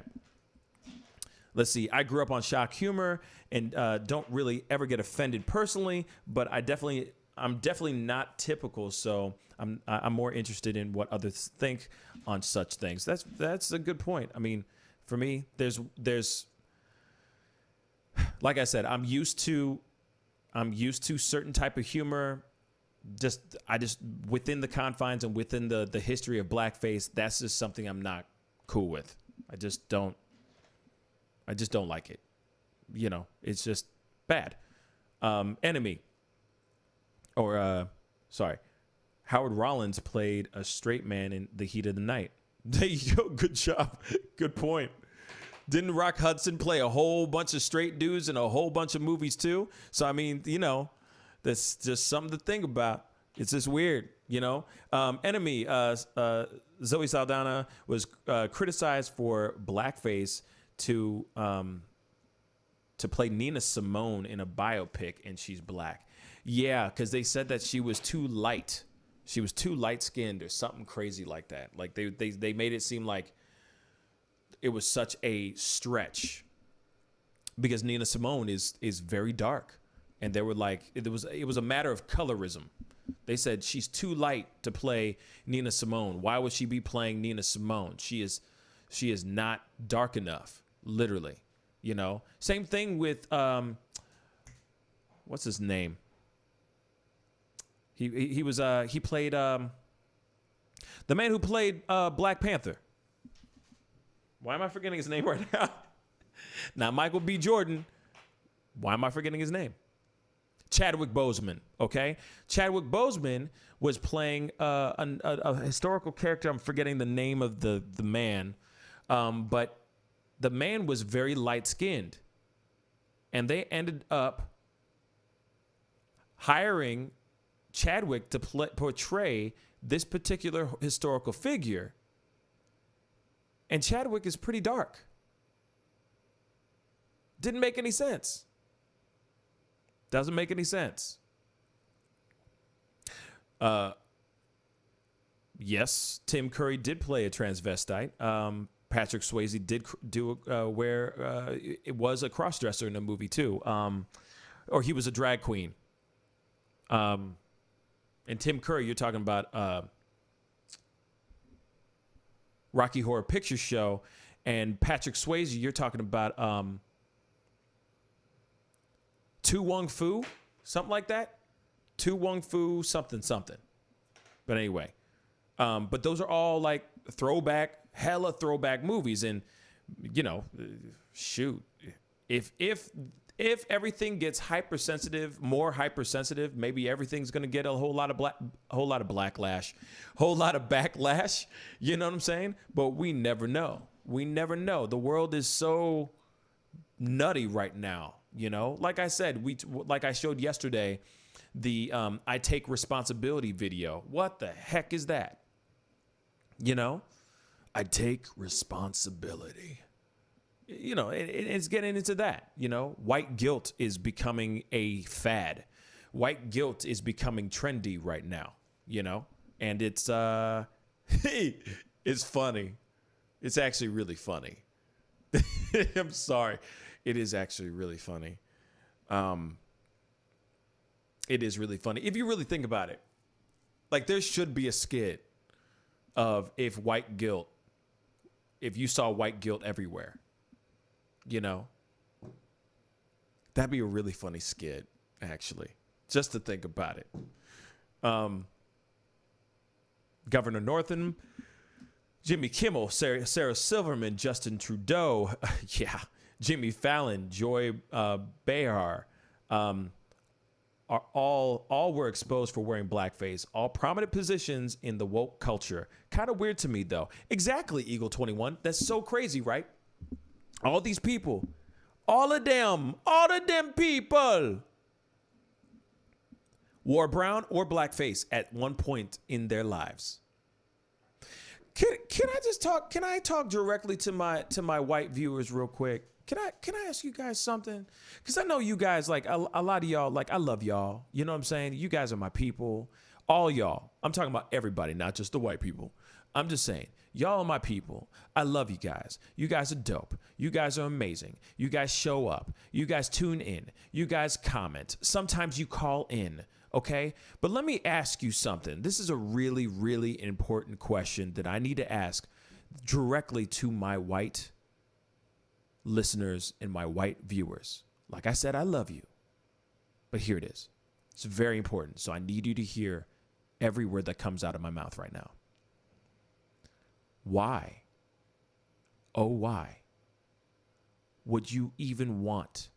Let's see. I grew up on shock humor and don't really ever get offended personally, but I'm definitely not typical. So I'm more interested in what others think on such things. That's a good point. I mean, for me, there's like I said, I'm used to certain type of humor. I just within the confines and within the history of blackface, that's just something I'm not cool with. I just don't like it. You know, it's just bad. Enemy. Or, sorry. Howard Rollins played a straight man in The Heat of the Night. There you go. Good job. Good point. Didn't Rock Hudson play a whole bunch of straight dudes in a whole bunch of movies too? So, I mean, you know, that's just something to think about. It's just weird, you know. Enemy. Zoe Saldana was criticized for blackface to play Nina Simone in a biopic, and she's black. Yeah, because they said that she was too light. She was too light-skinned or something crazy like that. Like they made it seem like it was such a stretch because Nina Simone is very dark, and they were like it was a matter of colorism. They said she's too light to play Nina Simone. Why would she be playing Nina Simone? She is not dark enough, literally. You know. Same thing with what's his name? He played the man who played Black Panther. Why am I forgetting his name right now? Not Michael B. Jordan. Why am I forgetting his name? Chadwick Boseman. Okay, Chadwick Boseman was playing a historical character. I'm forgetting the name of the man, but the man was very light-skinned, and they ended up hiring Chadwick to portray this particular historical figure, and Chadwick is pretty dark. Didn't make any sense. Doesn't make any sense. Yes, Tim Curry did play a transvestite. Patrick Swayze did do where it was a cross-dresser in the movie too, or he was a drag queen. And Tim Curry, you're talking about Rocky Horror Picture Show, and Patrick Swayze, you're talking about Tu Wong Fu, something like that. Tu Wong Fu, something. But anyway, but those are all like hella throwback movies, and you know, shoot, if everything gets more hypersensitive, maybe everything's gonna get a whole lot of backlash. You know what I'm saying? But we never know. The world is so nutty right now. You know, like I said, like I showed yesterday, the I Take Responsibility video. What the heck is that? You know, I take responsibility. You know, it's getting into that. You know, white guilt is becoming a fad. White guilt is becoming trendy right now. You know, and it's it's funny. It's actually really funny. I'm sorry. It is actually really funny. It is really funny. If you really think about it, like there should be a skit of if you saw white guilt everywhere, you know, that'd be a really funny skit, actually, just to think about it. Governor Northam, Jimmy Kimmel, Sarah Silverman, Justin Trudeau, Jimmy Fallon, Joy Behar, are all were exposed for wearing blackface. All prominent positions in the woke culture. Kind of weird to me, though. Exactly, Eagle 21. That's so crazy, right? All these people, all of them people wore brown or blackface at one point in their lives. Can I just talk? Can I talk directly to my white viewers real quick? Can I ask you guys something? Because I know you guys, like a lot of y'all, like I love y'all. You know what I'm saying? You guys are my people. All y'all. I'm talking about everybody, not just the white people. I'm just saying, y'all are my people. I love you guys. You guys are dope. You guys are amazing. You guys show up. You guys tune in. You guys comment. Sometimes you call in. Okay? But let me ask you something. This is a really, really important question that I need to ask directly to my white listeners and my white viewers. Like I said, I love you. But here it is. It's very important. So I need you to hear every word that comes out of my mouth right now. Why? Oh, why would you even want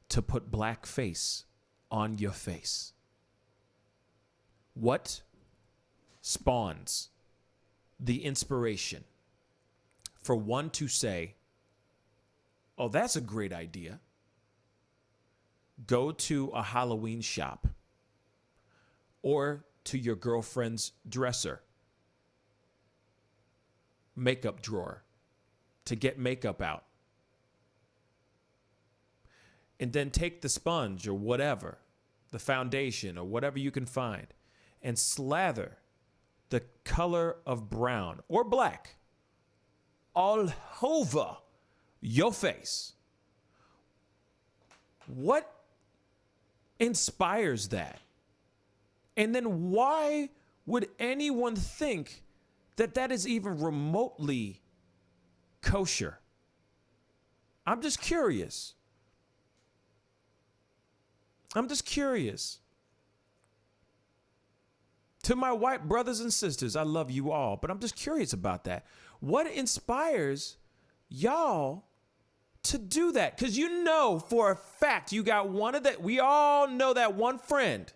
to put blackface on your face? What spawns the inspiration for one to say, oh, that's a great idea. Go to a Halloween shop or to your girlfriend's dresser, makeup drawer, to get makeup out. And then take the sponge or whatever, the foundation or whatever you can find, and slather the color of brown or black all over your face. What inspires that? And then why would anyone think that that is even remotely kosher? I'm just curious. To my white brothers and sisters, I love you all, but I'm just curious about that. What inspires y'all to do that? Because you know for a fact you got one of that. We all know that one friend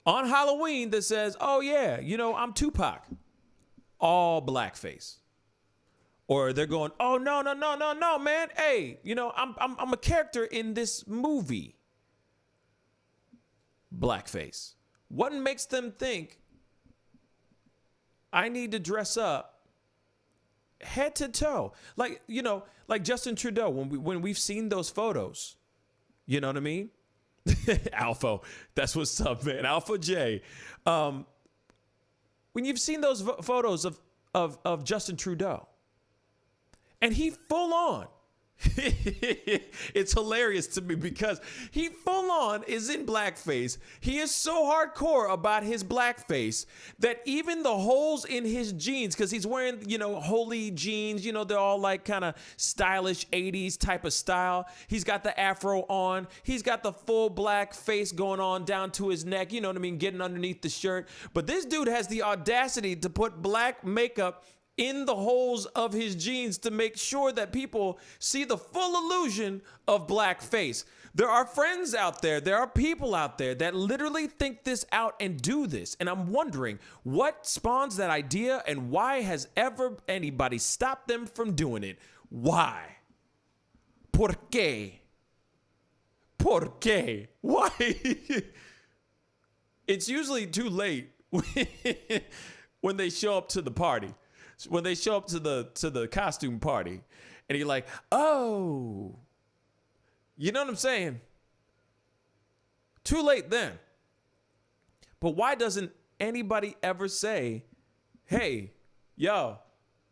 on Halloween that says, oh yeah, you know, I'm Tupac, all blackface. Or they're going, oh no, man. Hey, you know, I'm a character in this movie. Blackface. What makes them think I need to dress up head to toe? Like, you know, like Justin Trudeau, when we've seen those photos, you know what I mean? Alpha, that's what's up, man. Alpha J. When you've seen those photos of Justin Trudeau. And he full on. It's hilarious to me because he full on is in blackface. He is so hardcore about his blackface that even the holes in his jeans, because he's wearing, holy jeans, they're all like kind of stylish 80s type of style. He's got the afro on. He's got the full black face going on down to his neck, getting underneath the shirt. But this dude has the audacity to put black makeup in the holes of his jeans to make sure that people see the full illusion of blackface. There are friends out there, there are people out there that literally think this out and do this. And I'm wondering what spawns that idea and why has ever anybody stopped them from doing it? Why? ¿Por qué? ¿Por qué? Why? It's usually too late when they show up to the party. When they show up to the costume party and you're like, oh, you know what I'm saying? Too late then. But why doesn't anybody ever say, hey, yo,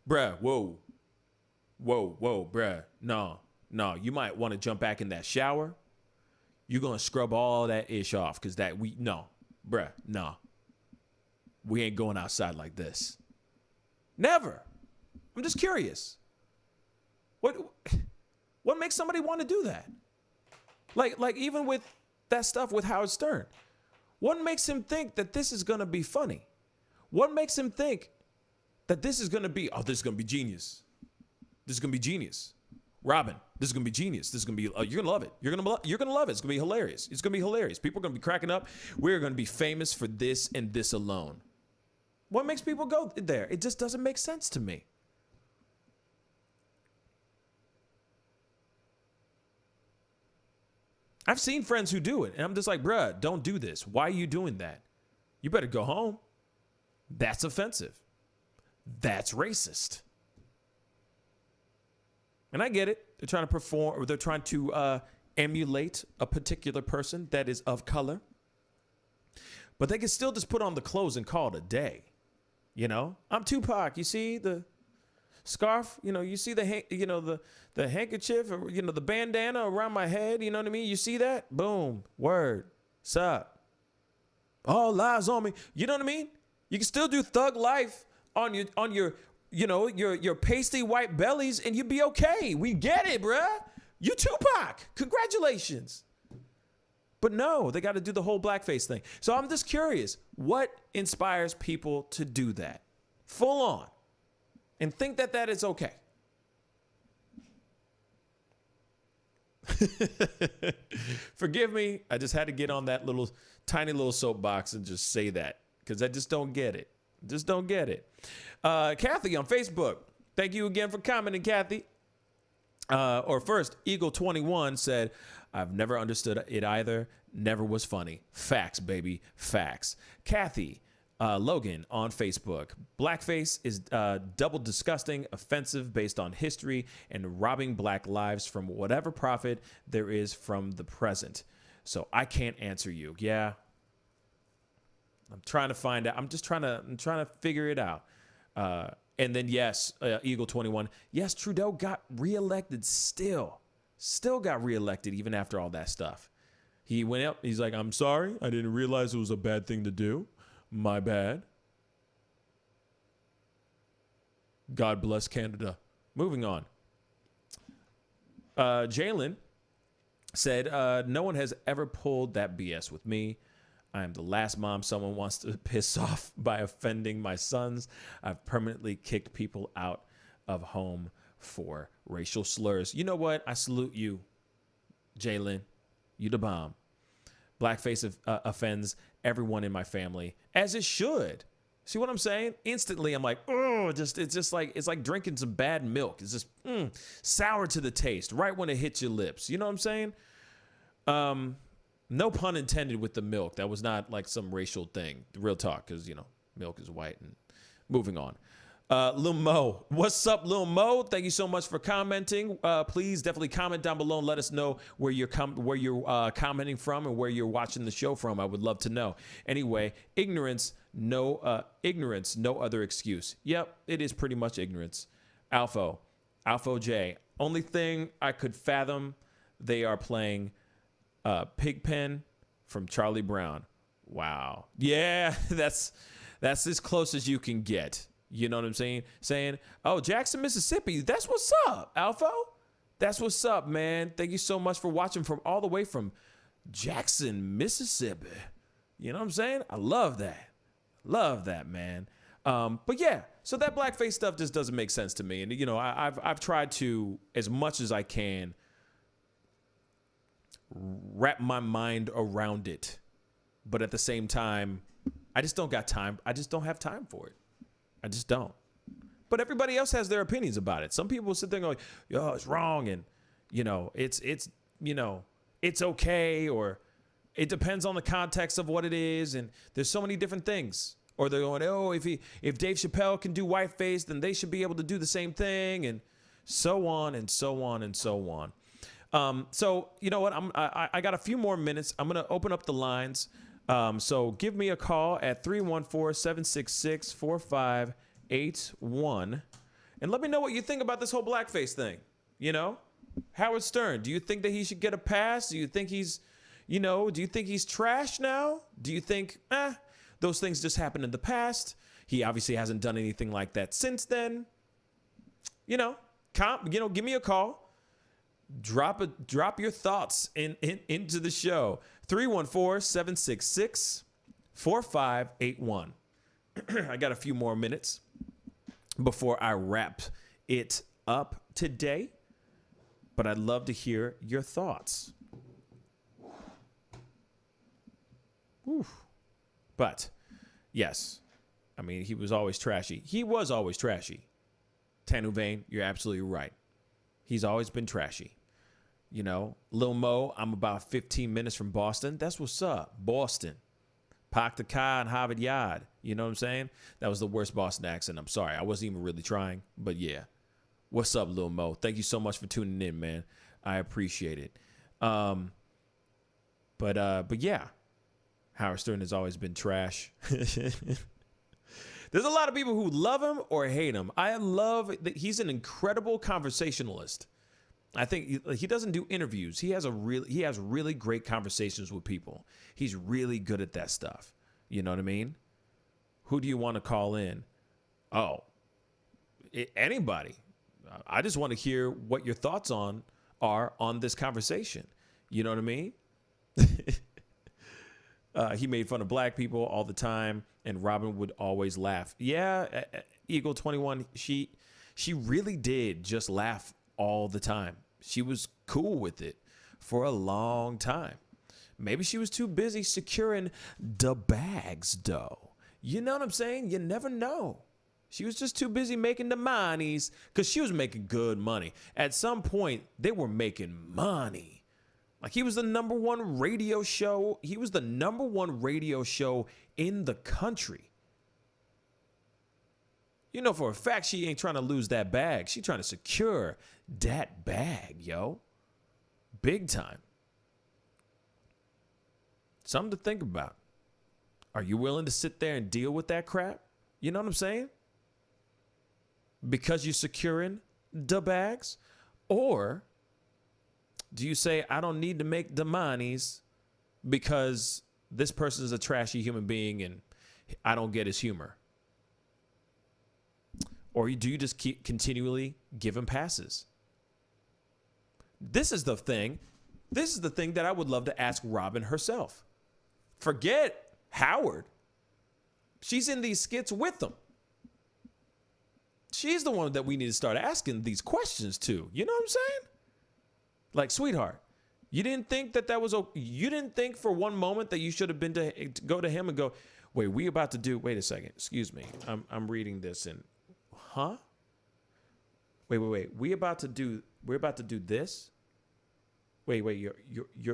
bruh, whoa, bruh, no, you might want to jump back in that shower. You're going to scrub all that ish off because bruh, no. We ain't going outside like this. Never. I'm just curious. What makes somebody want to do that? Like even with that stuff with Howard Stern. What makes him think that this is going to be funny? What makes him think that this is going to be, this is going to be genius. This is going to be genius. Robin, this is going to be genius. This is going to be, you're going to love it. You're going to love it. It's going to be hilarious. It's going to be hilarious. People are going to be cracking up. We're going to be famous for this and this alone. What makes people go there? It just doesn't make sense to me. I've seen friends who do it, and I'm just like, bruh, don't do this. Why are you doing that? You better go home. That's offensive. That's racist. And I get it. They're trying to perform, or they're trying to emulate a particular person that is of color. But they can still just put on the clothes and call it a day. I'm Tupac. You see the scarf, you see the handkerchief, or, the bandana around my head. You know what I mean? You see that? Boom. Word. Sup? All lies on me. You know what I mean? You can still do thug life on your pasty white bellies and you'd be okay. We get it, bruh. You Tupac. Congratulations. But no, they got to do the whole blackface thing. So I'm just curious, what inspires people to do that full on and think that that is okay? Forgive me. I just had to get on that tiny little soapbox and just say that because I just don't get it. Just don't get it. Kathy on Facebook. Thank you again for commenting, Kathy. First, Eagle21 said, I've never understood it either. Never was funny. Facts, baby. Facts. Kathy Logan on Facebook. Blackface is double disgusting, offensive based on history, and robbing black lives from whatever profit there is from the present. So I can't answer you. Yeah. I'm trying to find out. I'm trying to figure it out. And then, yes, Eagle21. Yes, Trudeau got reelected still got reelected even after all that stuff. He went up. He's like, I'm sorry. I didn't realize it was a bad thing to do. My bad. God bless Canada. Moving on. Jalen said, no one has ever pulled that BS with me. I am the last mom someone wants to piss off by offending my sons. I've permanently kicked people out of home for racial slurs. You know what? I salute you, Jalen. You the bomb. Blackface offends everyone in my family, as it should. See what I'm saying? Instantly, I'm like, oh, it's like drinking some bad milk. It's just sour to the taste right when it hits your lips. You know what I'm saying? No pun intended with the milk. That was not like some racial thing. Real talk, because, milk is white. And moving on. Lil Mo. What's up, Lil Mo? Thank you so much for commenting. Please definitely comment down below and let us know where you're commenting from and where you're watching the show from. I would love to know. Anyway, ignorance, no other excuse. Yep, it is pretty much ignorance. Alpha J. Only thing I could fathom, they are playing Pigpen from Charlie Brown. Wow. Yeah, that's as close as you can get. You know what I'm saying? Saying, oh, Jackson, Mississippi. That's what's up, Alpha. That's what's up, man. Thank you so much for watching from all the way from Jackson, Mississippi. You know what I'm saying? I love that. Love that, man. But yeah, so that blackface stuff just doesn't make sense to me. And, you know, I've tried to, as much as I can, wrap my mind around it. But at the same time, I just don't got time. I just don't have time for it. I just don't. But everybody else has their opinions about it. Some people sit there and go, yo, it's wrong. And, you know, it's okay. Or it depends on the context of what it is. And there's so many different things. Or they're going, oh, if Dave Chappelle can do whiteface, then they should be able to do the same thing. And so on and so on and so on. So, you know what? I got a few more minutes. I'm going to open up the lines. So give me a call at 314-766-4581 and let me know what you think about this whole blackface thing. You know, Howard Stern, do you think that he should get a pass? Do you think he's, you know, do you think he's trash now? Do you think, those things just happened in the past? He obviously hasn't done anything like that since then. You know, give me a call. Drop your thoughts into the show. 314-766-4581. I got a few more minutes before I wrap it up today, but I'd love to hear your thoughts. Oof. But yes, I mean, he was always trashy. He was always trashy. Tanu Vane, you're absolutely right. He's always been trashy. You know, Lil Mo, I'm about 15 minutes from Boston. That's what's up. Boston. Park the car and Harvard Yard. You know what I'm saying? That was the worst Boston accent. I'm sorry. I wasn't even really trying. But yeah. What's up, Lil Mo? Thank you so much for tuning in, man. I appreciate it. But yeah. Howard Stern has always been trash. There's a lot of people who love him or hate him. I love that he's an incredible conversationalist. I think he doesn't do interviews. He has really great conversations with people. He's really good at that stuff. You know what I mean? Who do you want to call in? Oh, anybody. I just want to hear what your thoughts are on this conversation. You know what I mean? He made fun of black people all the time, and Robin would always laugh. Yeah, Eagle 21. She really did just laugh all the time. She was cool with it for a long time. Maybe she was too busy securing the bags, though. You know what I'm saying? You never know. She was just too busy making the monies because she was making good money. At some point, they were making money. Like he was the #1 radio show. He was the #1 radio show in the country. You know for a fact she ain't trying to lose that bag. She trying to secure that bag, yo. Big time. Something to think about. Are you willing to sit there and deal with that crap? You know what I'm saying? Because you're securing the bags? Or do you say, I don't need to make the monies because this person is a trashy human being and I don't get his humor? Or do you just keep continually give him passes? This is the thing. This is the thing that I would love to ask Robin herself. Forget Howard. She's in these skits with them. She's the one that we need to start asking these questions to. You know what I'm saying? Like, sweetheart, you didn't think that was you didn't think for one moment that you should have been to go to him and go, wait, we about to do, wait a second, excuse me. I'm reading this and, huh? Wait, we're about to do this? Wait, you're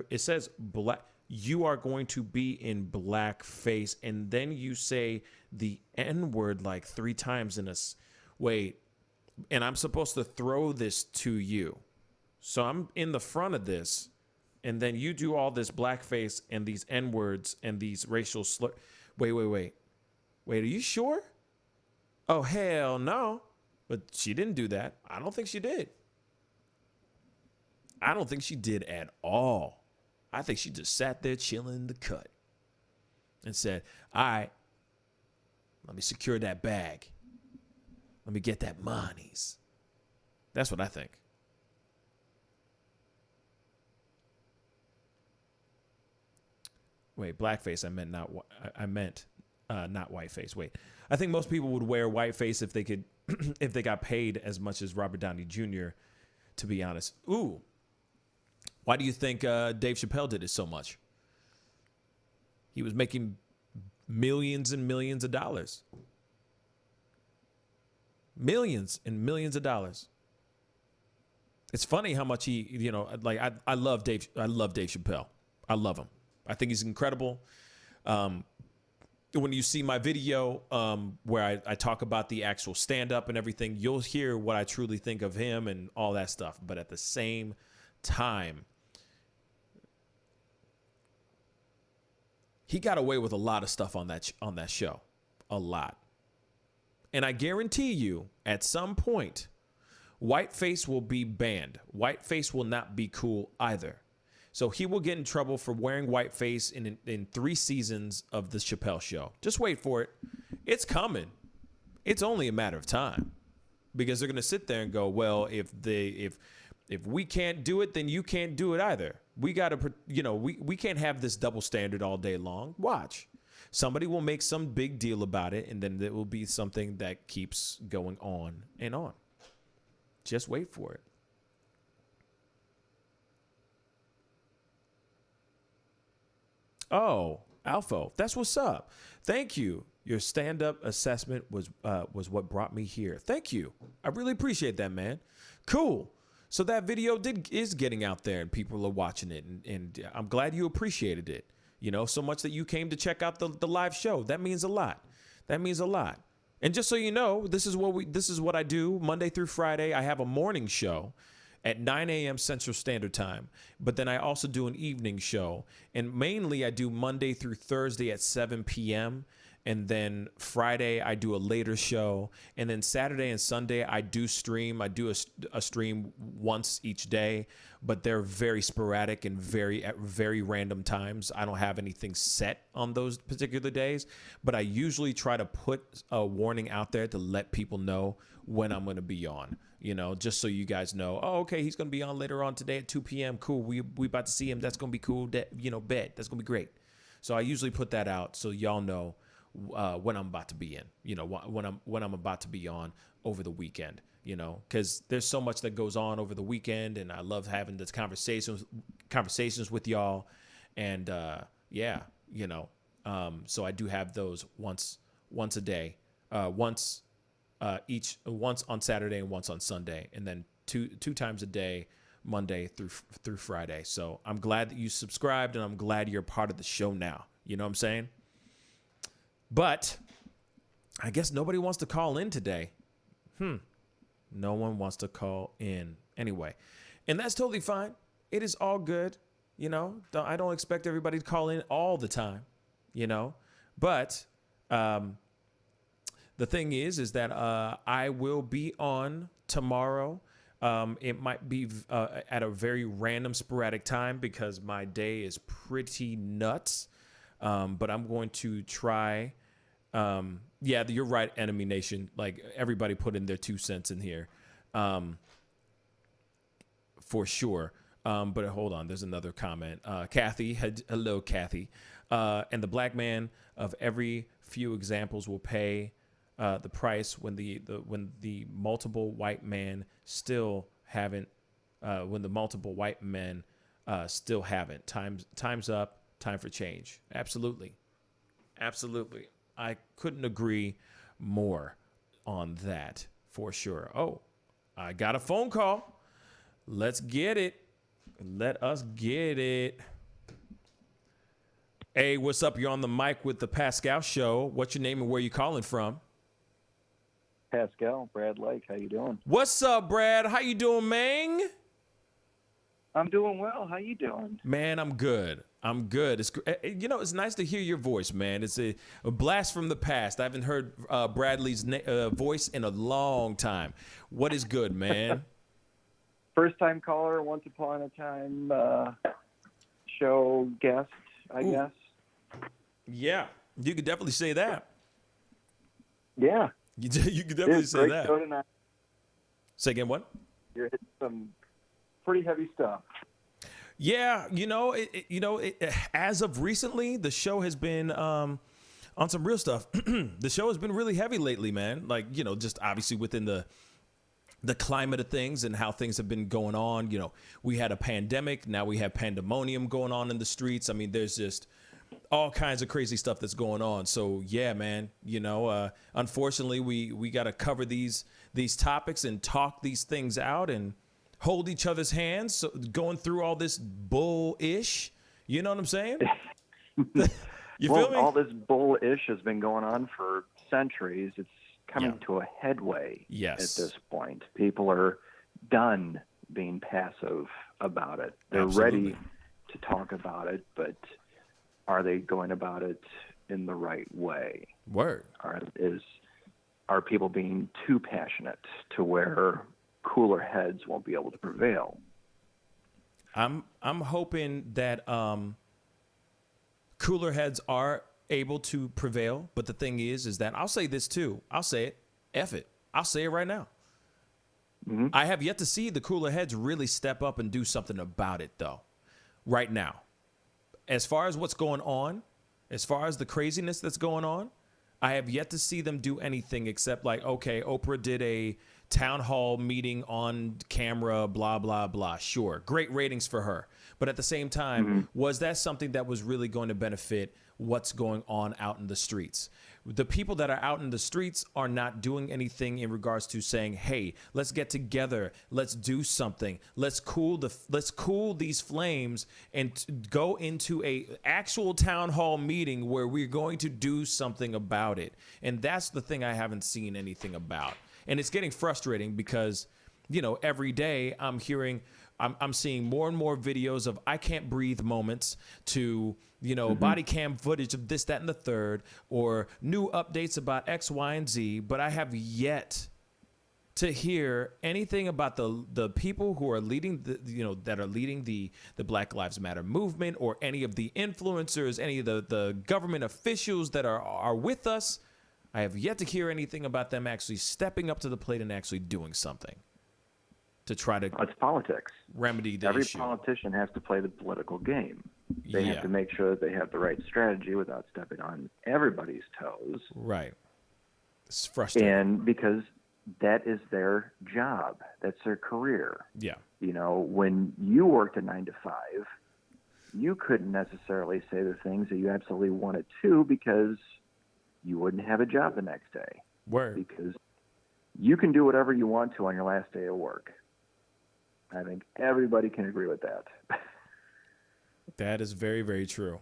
it says black, you are going to be in blackface and then you say the N-word like 3 times in a, wait, and I'm supposed to throw this to you. So I'm in the front of this, and then you do all this blackface and these N-words and these racial slur. Wait, are you sure? Oh, hell no. But she didn't do that. I don't think she did. I don't think she did at all. I think she just sat there chilling in the cut and said, all right, let me secure that bag. Let me get that monies. That's what I think. Wait, blackface. I meant not whiteface. Wait, I think most people would wear whiteface if they could, if they got paid as much as Robert Downey Jr. To be honest. Ooh, why do you think Dave Chappelle did it so much? He was making millions and millions of dollars. Millions and millions of dollars. It's funny how much he, you know, like I love Dave Chappelle. I love him. I think he's incredible. When you see my video where I talk about the actual stand-up and everything, you'll hear what I truly think of him and all that stuff. But at the same time, he got away with a lot of stuff on that show. A lot. And I guarantee you, at some point, whiteface will be banned. Whiteface will not be cool either. So he will get in trouble for wearing whiteface in 3 seasons of the Chappelle Show. Just wait for it. It's coming. It's only a matter of time. Because they're going to sit there and go, well, if we can't do it, then you can't do it either. We got to, you know, we can't have this double standard all day long. Watch. Somebody will make some big deal about it, and then it will be something that keeps going on and on. Just wait for it. Oh, Alpha, that's what's up. Thank you. Your stand-up assessment was what brought me here. Thank you. I really appreciate that, man. Cool. So that video is getting out there, and people are watching it, and I'm glad you appreciated it. You know, so much that you came to check out the live show. That means a lot. That means a lot. And just so you know, this is what I do Monday through Friday. I have a morning show at 9 a.m. Central Standard Time. But then I also do an evening show. And mainly I do Monday through Thursday at 7 p.m. And then Friday I do a later show. And then Saturday and Sunday I do stream. I do a stream once each day. But they're very sporadic and at very random times. I don't have anything set on those particular days. But I usually try to put a warning out there to let people know when I'm going to be on. You know, just so you guys know, oh, okay, he's going to be on later on today at 2 p.m. Cool. We about to see him. That's going to be cool. You know, bet. That's going to be great. So I usually put that out so y'all know when I'm about to be in, you know, when I'm about to be on over the weekend, you know, because there's so much that goes on over the weekend, and I love having this conversations with y'all, and yeah, you know, so I do have those once a day, once on Saturday and once on Sunday, and then two times a day, Monday through Friday. So I'm glad that you subscribed, and I'm glad you're a part of the show now. You know what I'm saying? But I guess nobody wants to call in today. No one wants to call in anyway. And that's totally fine. It is all good. You know, I don't expect everybody to call in all the time, you know. But the thing is that I will be on tomorrow. It might be at a very random, sporadic time because my day is pretty nuts. But I'm going to try. Yeah, you're right, Enemy Nation. Like, everybody put in their 2 cents in here. For sure. But hold on, there's another comment. Kathy, hello, Kathy. And the black man of every few examples will pay the price when the multiple white men still haven't. When the multiple white men still haven't. Time's up. Time for change. Absolutely. Absolutely. I couldn't agree more on that for sure. Oh, I got a phone call. Let's get it. Let us get it. Hey, what's up? You're on the mic with the Pascal Show. What's your name and where you calling from? Pascal, Brad Lake, how you doing? What's up, Brad? How you doing, man? I'm doing well. How you doing? Man, I'm good. I'm good. It's nice to hear your voice, man. It's a blast from the past. I haven't heard Bradley's voice in a long time. What is good, man? First time caller, once upon a time show guest, I guess. Yeah, you could definitely say that. Yeah. You could definitely say great that. Show tonight. Say again, what? You're hitting some pretty heavy stuff. Yeah, as of recently, the show has been on some real stuff. The show has been really heavy lately, man. Like, just obviously within the climate of things and how things have been going on. We had a pandemic. Now we have pandemonium going on in the streets. I mean, there's just all kinds of crazy stuff that's going on. So yeah, man, unfortunately we got to cover these topics and talk these things out and hold each other's hands. So going through all this bull-ish, you know what I'm saying? You feel me? All this bull-ish has been going on for centuries. It's coming to a headway at this point. People are done being passive about it. They're ready to talk about it, but are they going about it in the right way? Word. Are people being too passionate to where cooler heads won't be able to prevail? I'm hoping that cooler heads are able to prevail, but the thing is that I'll say this too. I'll say it. F it. I'll say it right now. Mm-hmm. I have yet to see the cooler heads really step up and do something about it, though. Right now, as far as what's going on, as far as the craziness that's going on, I have yet to see them do anything except like, okay, Oprah did a town hall meeting on camera, blah, blah, blah. Sure. Great ratings for her. But at the same time, was that something that was really going to benefit what's going on out in the streets? The people that are out in the streets are not doing anything in regards to saying, hey, let's get together. Let's do something. Let's cool these flames and go into a actual town hall meeting where we're going to do something about it. And that's the thing I haven't seen anything about. And it's getting frustrating because, every day I'm seeing more and more videos of I can't breathe moments to, body cam footage of this, that, and the third, or new updates about X, Y, and Z. But I have yet to hear anything about the people who are leading that are leading the Black Lives Matter movement, or any of the influencers, any of the government officials that are with us. I have yet to hear anything about them actually stepping up to the plate and actually doing something to try to it's politics. Remedy the Every issue. politician has to play the political game. They have to make sure that they have the right strategy without stepping on everybody's toes. Right. It's frustrating. And because that is their job. That's their career. Yeah. When you worked a 9 to 5, you couldn't necessarily say the things that you absolutely wanted to because you wouldn't have a job the next day. Word. Because you can do whatever you want to on your last day of work. I think everybody can agree with that. That is very, very true.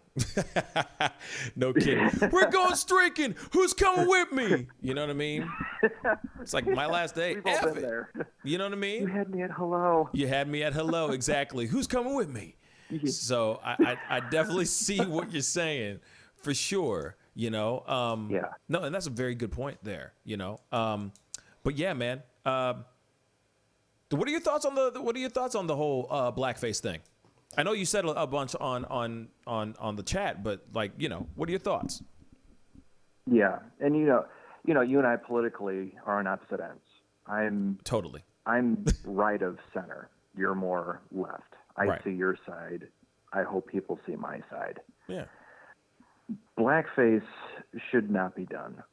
No kidding. We're going streaking. Who's coming with me? You know what I mean? It's like my last day. We've all been there. You know what I mean? You had me at hello. You had me at hello. Exactly. Who's coming with me? So I definitely see what you're saying for sure. No, and that's a very good point there. But yeah, man. What are your thoughts on the whole blackface thing? I know you said a bunch on the chat, but what are your thoughts? Yeah, and you and I politically are on opposite ends. I'm right of center. You're more left. I see your side. I hope people see my side. Yeah. Blackface should not be done.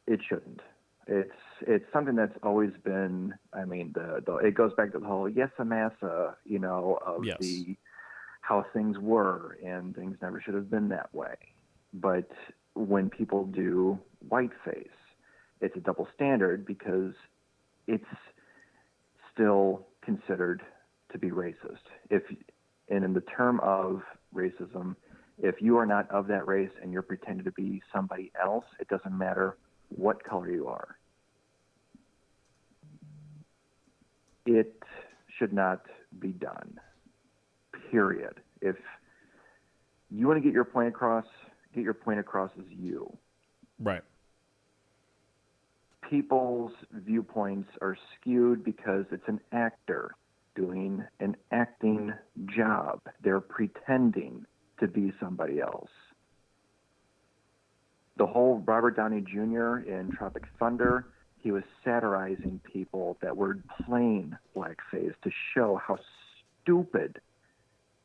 It shouldn't. It's something that's always been. I mean, it goes back to the whole yes-a-massa, of how things were, and things never should have been that way. But when people do whiteface, it's a double standard because it's still considered to be racist. And in the term of racism, if you are not of that race and you're pretending to be somebody else, it doesn't matter what color you are. it should not be done. Period. If you want to get your point across as you. Right. People's viewpoints are skewed because it's an actor doing an acting job. They're pretending to be somebody else. The whole Robert Downey Jr. in Tropic Thunder, he was satirizing people that were playing blackface to show how stupid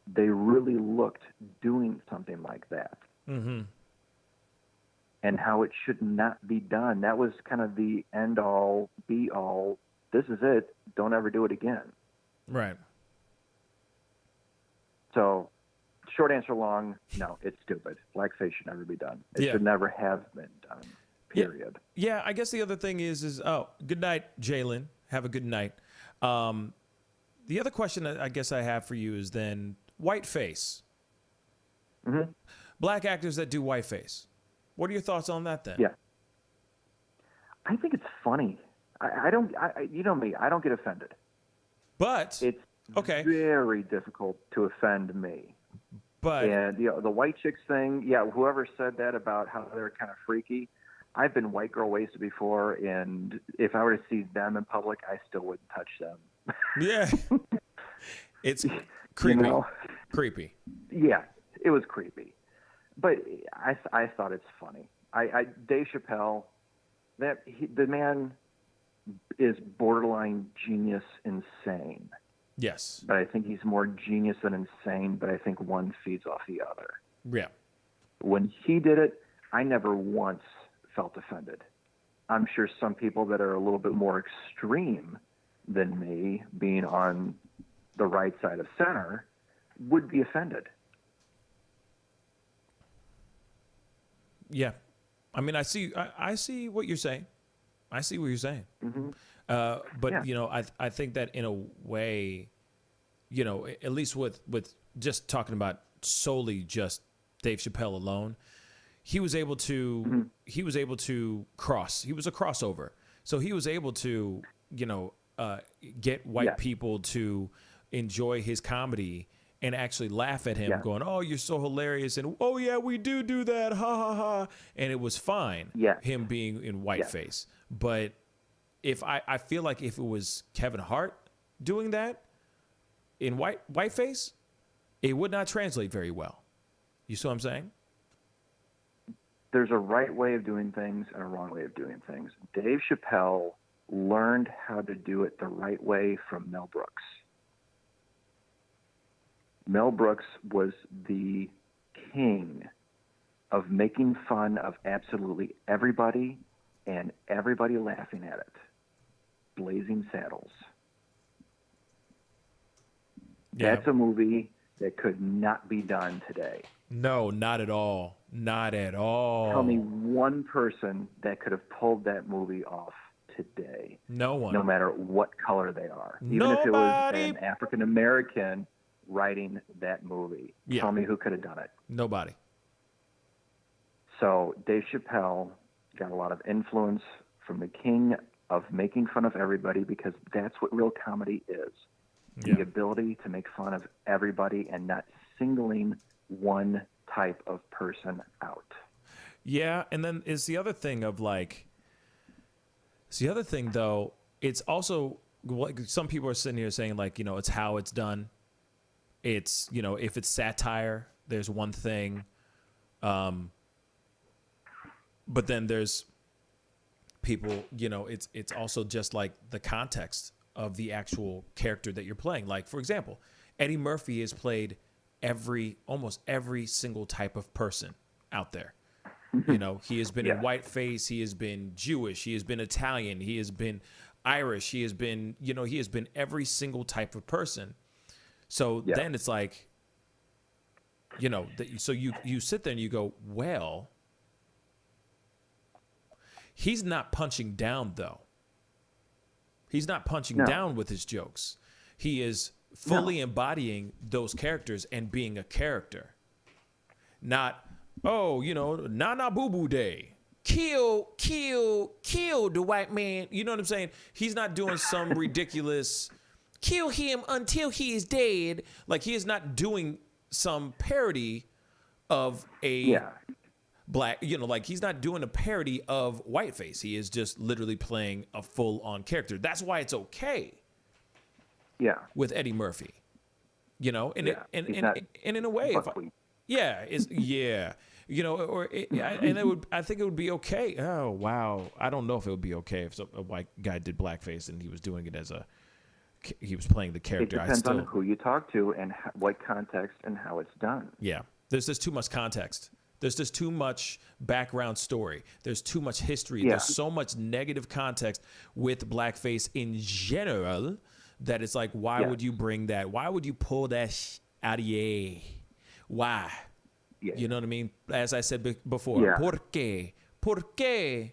they really looked doing something like that. Mm-hmm. And how it should not be done. That was kind of the end-all, be-all. This is it. Don't ever do it again. Right. So, short answer long, no, it's stupid. Blackface should never be done. It should never have been done, period. Yeah, I guess the other thing is good night, Jalen. Have a good night. The other question that I guess I have for you is then whiteface. Mm-hmm. Black actors that do whiteface. What are your thoughts on that then? Yeah. I think it's funny. I don't, you know me, I don't get offended. But it's very difficult to offend me. But and the white chicks thing, whoever said that about how they're kind of freaky, I've been white girl wasted before, and if I were to see them in public, I still wouldn't touch them. Yeah. It's creepy. Creepy. Yeah, it was creepy. But I thought it's funny. Dave Chappelle, the man is borderline genius insane. Yes. But I think he's more genius than insane, but I think one feeds off the other. Yeah. When he did it, I never once felt offended. I'm sure some people that are a little bit more extreme than me, being on the right side of center, would be offended. Yeah. I mean, I see what you're saying. I see what you're saying. Mm-hmm. But, I think that in a way, at least with just talking about solely just Dave Chappelle alone, he was able to, cross. He was a crossover. So he was able to, get white people to enjoy his comedy and actually laugh at him going, oh, you're so hilarious. And, oh, yeah, we do that. Ha, ha, ha. And it was fine, him being in whiteface. But if I feel like if it was Kevin Hart doing that in whiteface, it would not translate very well. You see what I'm saying? There's a right way of doing things and a wrong way of doing things. Dave Chappelle learned how to do it the right way from Mel Brooks. Mel Brooks was the king of making fun of absolutely everybody and everybody laughing at it. Blazing Saddles. Yeah. That's a movie that could not be done today. No, not at all. Not at all. Tell me one person that could have pulled that movie off today. No one. No matter what color they are. Even if it was an African American writing that movie. Yeah. Tell me who could have done it. Nobody. So Dave Chappelle got a lot of influence from the king of making fun of everybody, because that's what real comedy is. The ability to make fun of everybody and not singling one type of person out. Yeah, and then it's the other thing of though, it's also like some people are sitting here saying it's how it's done. It's, if it's satire, there's one thing. But then there's people, it's also just like the context of the actual character that you're playing. Like, for example, Eddie Murphy has played almost every single type of person out there. He has been in whiteface, he has been Jewish, he has been Italian, he has been Irish, he has been every single type of person. So then it's like, so you sit there and you go, well, he's not punching down though. He's not punching down with his jokes. He is fully embodying those characters and being a character. Not, Nana Boo Boo Day. Kill the white man. You know what I'm saying? He's not doing some ridiculous, kill him until he is dead. Like, he is not doing some parody of a black, like, he's not doing a parody of whiteface. He is just literally playing a full-on character. That's why it's okay. Yeah. With Eddie Murphy, and in a way, I think it would be okay. Oh wow, I don't know if it would be okay if a white guy did blackface and he was doing it he was playing the character. It depends on who you talk to and what context and how it's done. Yeah, there's just too much context. There's just too much background story. There's too much history. Yeah. There's so much negative context with blackface in general that it's like, why would you bring that? Why would you pull that out of your? Why? Yeah. You know what I mean? As I said before, ¿Por qué? ¿Por qué?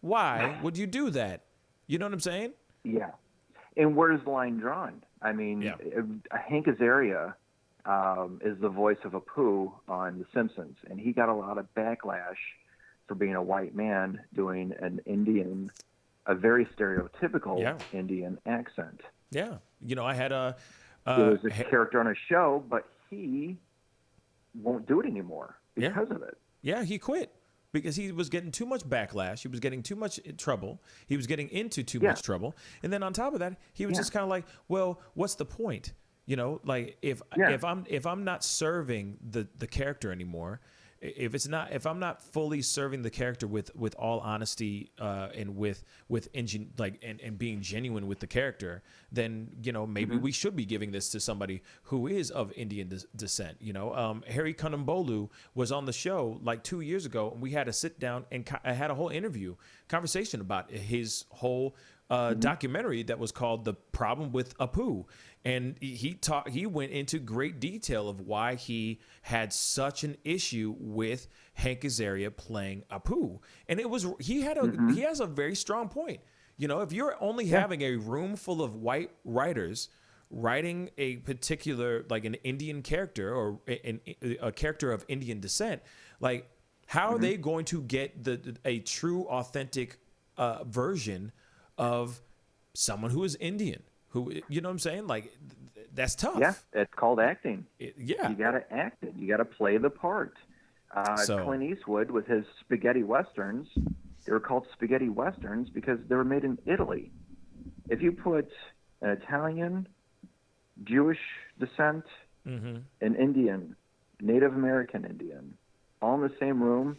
Why would you do that? You know what I'm saying? Yeah. And where's the line drawn? I mean, Hank Azaria is the voice of Apu on The Simpsons, and he got a lot of backlash for being a white man doing a very stereotypical Indian accent. Yeah. I had it was a character on a show, but he won't do it anymore because of it. Yeah, he quit because he was getting too much backlash. He was getting too much trouble. He was getting into too much trouble. And then on top of that, he was just kind of like, well, what's the point? Like if I'm not serving the character anymore, if I'm not fully serving the character with all honesty and with and being genuine with the character, then maybe we should be giving this to somebody who is of Indian descent. Harry Kunimbolu was on the show like 2 years ago, and we had to sit down and I had a whole conversation about his whole documentary that was called "The Problem with Apu," and he went into great detail of why he had such an issue with Hank Azaria playing Apu, and he has a very strong point. If you're only having a room full of white writers writing a particular, like, an Indian character or a character of Indian descent, like, how are they going to get a true, authentic version of someone who is Indian? Who, you know what I'm saying? Like, that's tough. Yeah, it's called acting. You got to act it. You got to play the part. Clint Eastwood with his spaghetti westerns, they were called spaghetti westerns because they were made in Italy. If you put an Italian, Jewish descent, an Indian, Native American Indian, all in the same room,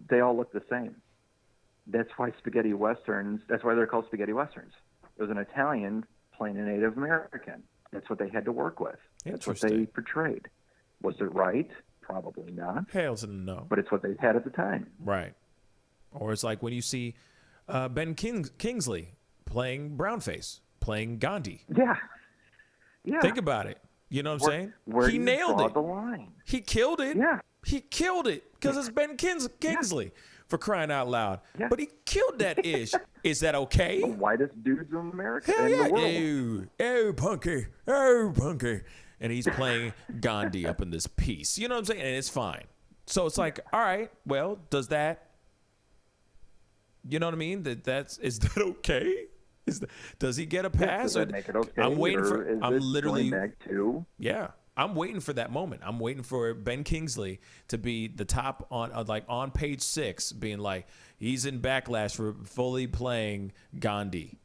they all look the same. That's why spaghetti westerns, that's why they're called spaghetti westerns. It was an Italian playing a Native American. That's what they had to work with. That's what they portrayed. Was it right? Probably not. Hell to no. But it's what they had at the time. Right. Or it's like when you see Ben Kingsley playing brownface, playing Gandhi. Yeah. Yeah. Think about it. You know what I'm saying? Where he nailed it. The line. He killed it. Yeah. He killed it because it's Ben Kingsley. For crying out loud. Yeah. But he killed that ish. Is that okay? The whitest dudes in America in the world. Oh, punky. Oh, punky. And he's playing Gandhi up in this piece. You know what I'm saying? And it's fine. So it's like, all right, well, does that, you know what I mean? Is that okay? Does he get a pass? Does that make it okay? I'm waiting for, I'm literally, back to? Yeah. I'm waiting for that moment. I'm waiting for Ben Kingsley to be the top on page 6, being like, he's in backlash for fully playing Gandhi.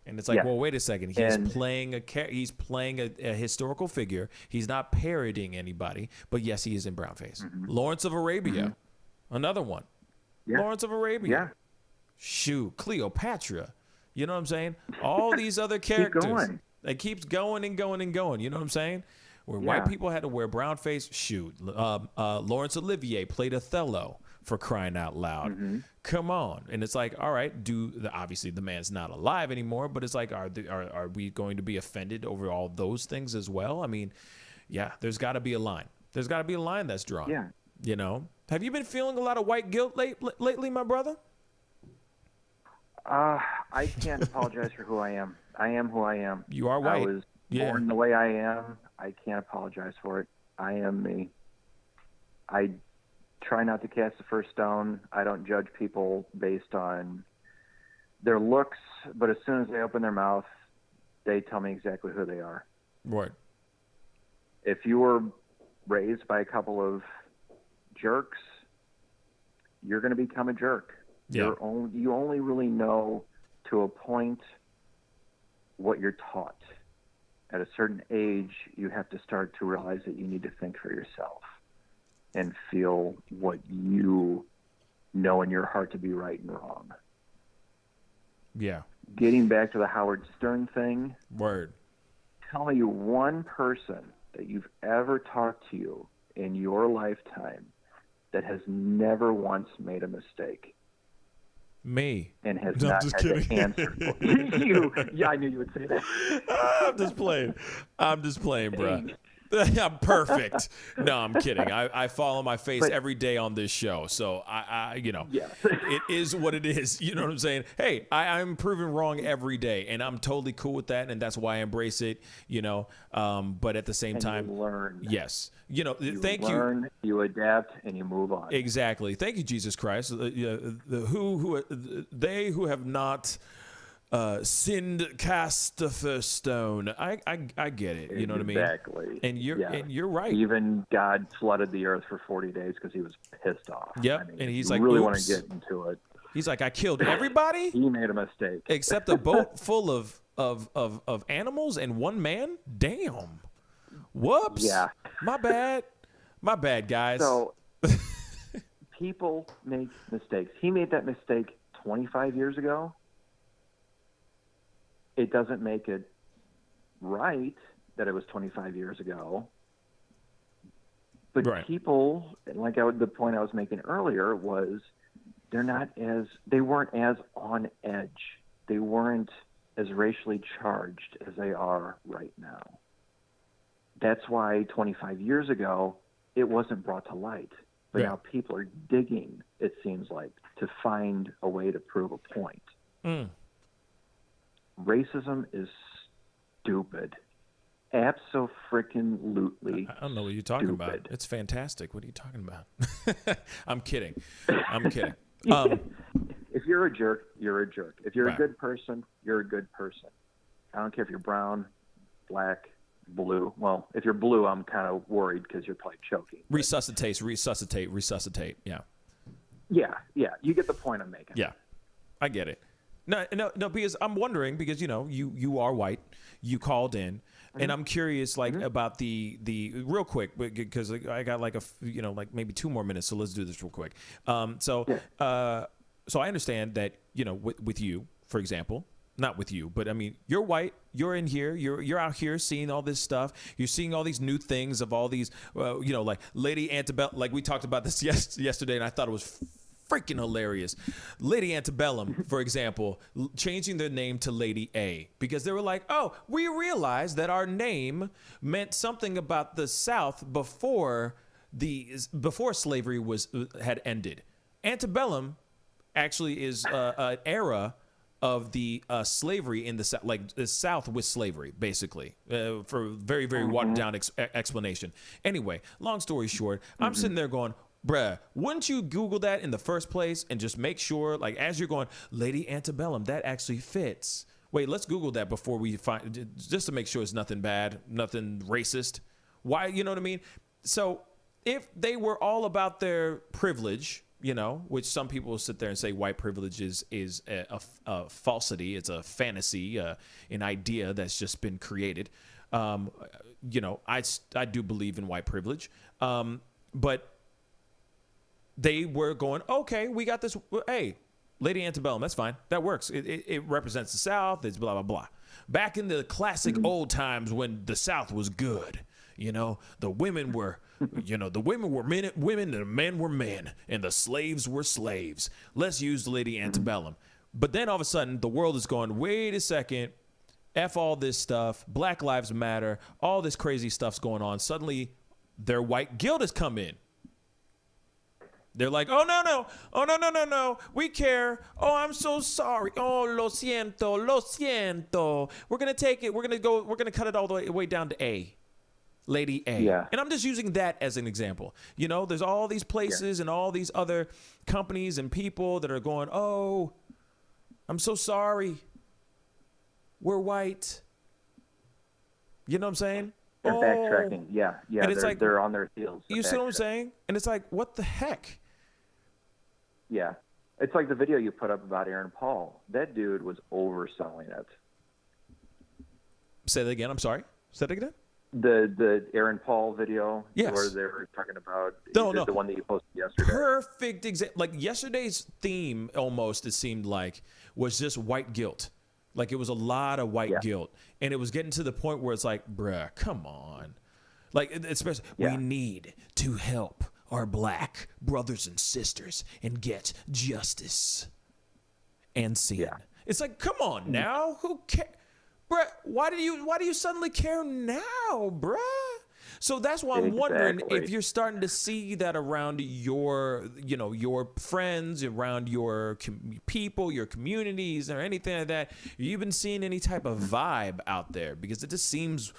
And it's like, well, wait a second. He's playing a historical figure. He's not parodying anybody, but yes, he is in brownface. Lawrence of Arabia, another one. Yeah. Lawrence of Arabia. Yeah. Shoot, Cleopatra. You know what I'm saying? All these other characters. It keeps going and going and going. You know what I'm saying? Where white people had to wear brown face. Shoot, Laurence Olivier played Othello, for crying out loud. Come on. And it's like, all right, obviously the man's not alive anymore, but it's like, are we going to be offended over all those things as well? I mean, yeah, there's got to be a line. There's got to be a line that's drawn. Yeah. You know? Have you been feeling a lot of white guilt lately, my brother? I can't apologize for who I am. I am who I am. You are white. I was born the way I am. I can't apologize for it. I am me. I try not to cast the first stone. I don't judge people based on their looks, but as soon as they open their mouth, they tell me exactly who they are. Right. If you were raised by a couple of jerks, you're going to become a jerk. Yeah. You only really know to a point what you're taught. At a certain age, you have to start to realize that you need to think for yourself and feel what you know in your heart to be right and wrong. Yeah. Getting back to the Howard Stern thing. Word. Tell me one person that you've ever talked to you in your lifetime that has never once made a mistake. Me. And has No, I'm not just had kidding. to answer for you. Yeah, I knew you would say that. I'm just playing, bro. I'm perfect. No, I'm kidding. I fall on my face every day on this show. So I it is what it is. You know what I'm saying? Hey, I'm proven wrong every day, and I'm totally cool with that, and that's why I embrace it, but at the same time, you learn. Yes. Thank you. Learn, you adapt, and you move on. Exactly. Thank you, Jesus Christ. They who have not sinned, cast the first stone. I get it. You know what I mean? Exactly. And you're right. Even God flooded the earth for 40 days because he was pissed off. Yep. I mean, And he's you like, really oops. want to get into it. He's like, I killed everybody. He made a mistake. Except a boat full of animals and one man. Damn. Whoops. Yeah. My bad. My bad, guys. So people make mistakes. He made that mistake 25 years ago. It doesn't make it right that it was 25 years ago. But right. People, like the point I was making earlier was they weren't as on edge. They weren't as racially charged as they are right now. That's why 25 years ago, it wasn't brought to light. But now people are digging, it seems like, to find a way to prove a point. Mm. Racism is stupid. Abso-freaking-lutely I don't know what you're talking stupid. about. It's fantastic. What are you talking about? I'm kidding. If you're a jerk, you're a jerk. If you're Right. a good person, you're a good person. I don't care if you're brown, black, blue. Well, if you're blue, I'm kind of worried because you're probably choking. Resuscitate. Yeah. Yeah. You get the point I'm making. Yeah. I get it. No, because I'm wondering, because you are white, you called in, and I'm curious about the real quick, because I got like maybe 2 more minutes, so let's do this real quick. So I understand that with you, for example, not with you, but I mean, you're white, you're in here, you're out here seeing all this stuff, you're seeing all these new things of all these, like Lady Antebellum, like we talked about this yesterday, and I thought it was freaking hilarious. Lady Antebellum, for example, changing their name to Lady A because they were like, oh, we realized that our name meant something about the South before slavery had ended. Antebellum actually is an era of the slavery in the South, like the South with slavery, basically, for a very, very watered down explanation. Anyway, long story short, I'm sitting there going, bruh, wouldn't you Google that in the first place and just make sure, like, as you're going, Lady Antebellum, that actually fits. Wait, let's Google that before we find, just to make sure it's nothing bad, nothing racist. Why, you know what I mean? So if they were all about their privilege, which some people will sit there and say white privilege is a falsity, it's a fantasy, an idea that's just been created. I do believe in white privilege, but they were going, okay, we got this. Hey, Lady Antebellum, that's fine. That works. It represents the South. It's blah, blah, blah. Back in the classic old times when the South was good, the women were, women, and the men were men, and the slaves were slaves. Let's use Lady Antebellum. But then all of a sudden, the world is going, wait a second, F all this stuff, Black Lives Matter, all this crazy stuff's going on. Suddenly, their white guilt has come in. They're like, oh, no, we care. Oh, I'm so sorry. Oh, lo siento. We're going to take it. We're going to cut it all the way down to A. Lady A. Yeah. And I'm just using that as an example. There's all these places and all these other companies and people that are going, oh, I'm so sorry. We're white. You know what I'm saying? They're backtracking. Yeah. And it's they're on their heels. You see what I'm saying? And it's like, what the heck? Yeah. It's like the video you put up about Aaron Paul. That dude was overselling it. Say that again. I'm sorry. Say that again. The Aaron Paul video, yes, where they were talking about the one that you posted yesterday. Perfect example. Like yesterday's theme, almost it seemed like was just white guilt. Like it was a lot of white guilt, and it was getting to the point where it's like, bruh, come on. Like especially, we need to help our black brothers and sisters and get justice and sin. It's like, come on now, who cares? Bruh, why do you suddenly care now, bruh? So that's why I'm wondering if you're starting to see that around your, your friends, around your people, your communities, or anything like that. You've been seeing any type of vibe out there, because it just seems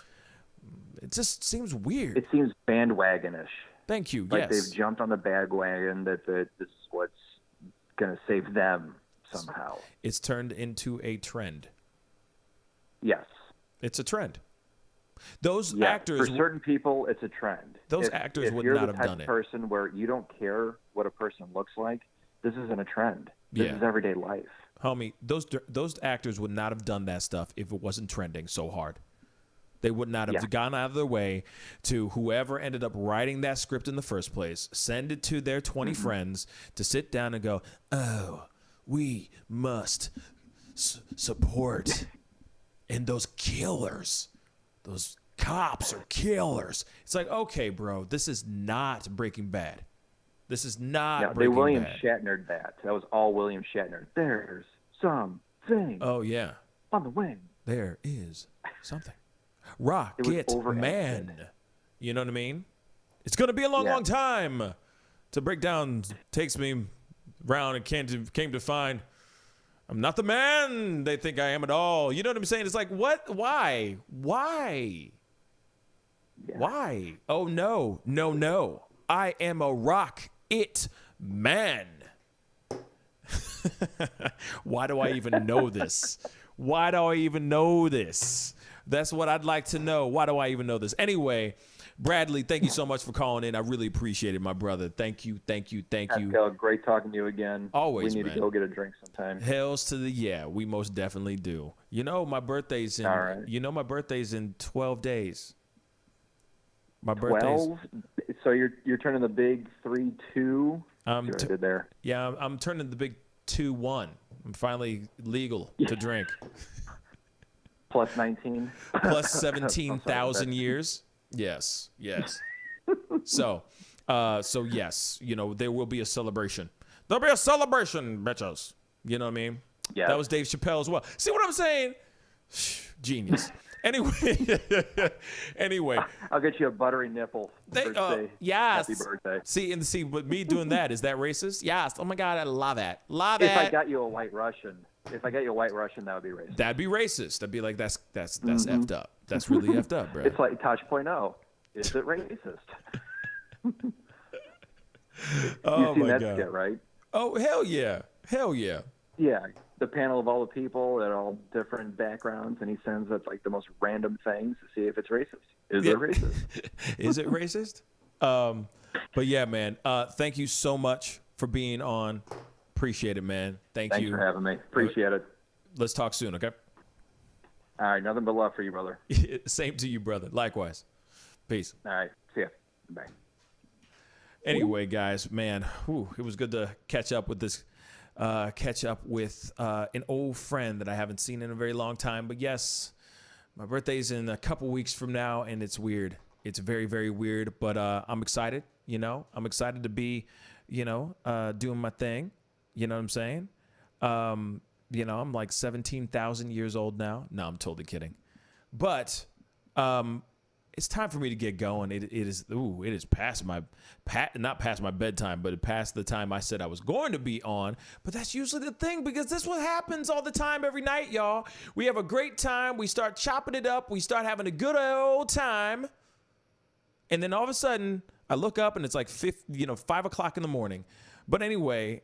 weird. It seems bandwagonish. Thank you. Like they've jumped on the bandwagon that this is what's going to save them somehow. It's turned into a trend. Yes. It's a trend. Those actors, for certain people, it's a trend. Those actors would not have done it. If you're the type of person where you don't care what a person looks like, this isn't a trend. This is everyday life. Homie, those actors would not have done that stuff if it wasn't trending so hard. They would not have gone out of their way to whoever ended up writing that script in the first place, send it to their 20 friends to sit down and go, oh, we must support. And those killers, those cops are killers. It's like, okay, bro, this is not Breaking Bad. This is not Breaking Bad. William Shatnered that. That was all William Shatner. There's something. Oh, yeah. On the wing. There is something. Rocket Man. You know what I mean? It's going to be a long, long time to break down. Takes me round and came to find I'm not the man they think I am at all. You know what I'm saying? It's like, what? Why? Why? Oh, no. I am a rocket man. Why do I even know this? Why do I even know this? That's what I'd like to know. Why do I even know this? Anyway, Bradley, thank you so much for calling in. I really appreciate it, my brother. Thank you. Pascal, great talking to you again. Always, we need to go get a drink sometime. Hells to the we most definitely do. My birthday's in 12 days. My birthday's 12. So you're turning the big 3-2. There. Yeah, I'm turning the big 2-1. I'm finally legal to drink. Plus 19. Plus 17,000 years. Yes. So yes, there will be a celebration. There'll be a celebration, bitches. You know what I mean? Yeah. That was Dave Chappelle as well. See what I'm saying? Genius. Anyway. I'll get you a buttery nipple. Yes. Happy birthday. See, but me doing that, is that racist? Yes. Oh my God, I love that. If I got you a white Russian, that would be racist. That'd be racist. That'd be like, that's effed up. That's really effed up, bro. It's like Touch.0. Is it racist? You've seen that skit, right? Oh, hell yeah. Yeah, the panel of all the people that are all different backgrounds, and he sends up like the most random things to see if it's racist. Is it racist? Is it racist? But yeah, man. Thank you so much for being on. Appreciate it, man. Thanks for having me. Appreciate it. Let's talk soon, okay? All right, nothing but love for you, brother. Same to you, brother. Likewise. Peace. All right, see ya. Bye. Anyway, guys, man, it was good to catch up with an old friend that I haven't seen in a very long time. But yes, my birthday's in a couple weeks from now, and it's weird. It's very, very weird, but I'm excited. I'm excited to be, doing my thing. You know what I'm saying? I'm like 17,000 years old now. No, I'm totally kidding. But it's time for me to get going. It is past not past my bedtime, but past the time I said I was going to be on. But that's usually the thing, because this is what happens all the time every night, y'all. We have a great time. We start chopping it up. We start having a good old time. And then all of a sudden, I look up and it's like 5 o'clock in the morning. But anyway,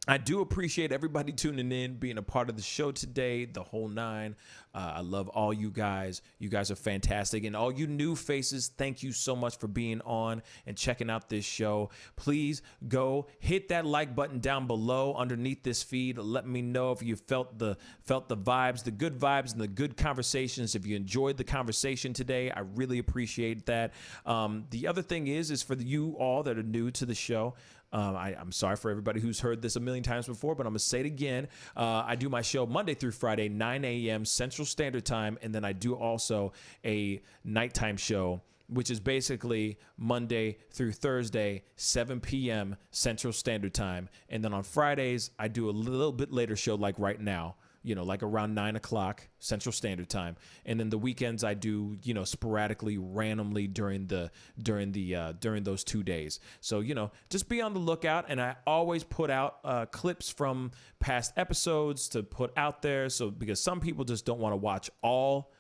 I do appreciate everybody tuning in, being a part of the show today, the whole nine. I love all you guys. You guys are fantastic. And all you new faces, thank you so much for being on and checking out this show. Please go hit that like button down below underneath this feed. Let me know if you felt the vibes, the good vibes and the good conversations. If you enjoyed the conversation today, I really appreciate that. The other thing is for you all that are new to the show, I'm sorry for everybody who's heard this a million times before, but I'm going to say it again. I do my show Monday through Friday, 9 a.m. Central Standard Time, and then I do also a nighttime show, which is basically Monday through Thursday, 7 p.m. Central Standard Time. And then on Fridays, I do a little bit later show like right now, like around 9 o'clock Central Standard Time. And then the weekends I do, sporadically, randomly during those 2 days. So, just be on the lookout. And I always put out clips from past episodes to put out there. So, because some people just don't want to watch all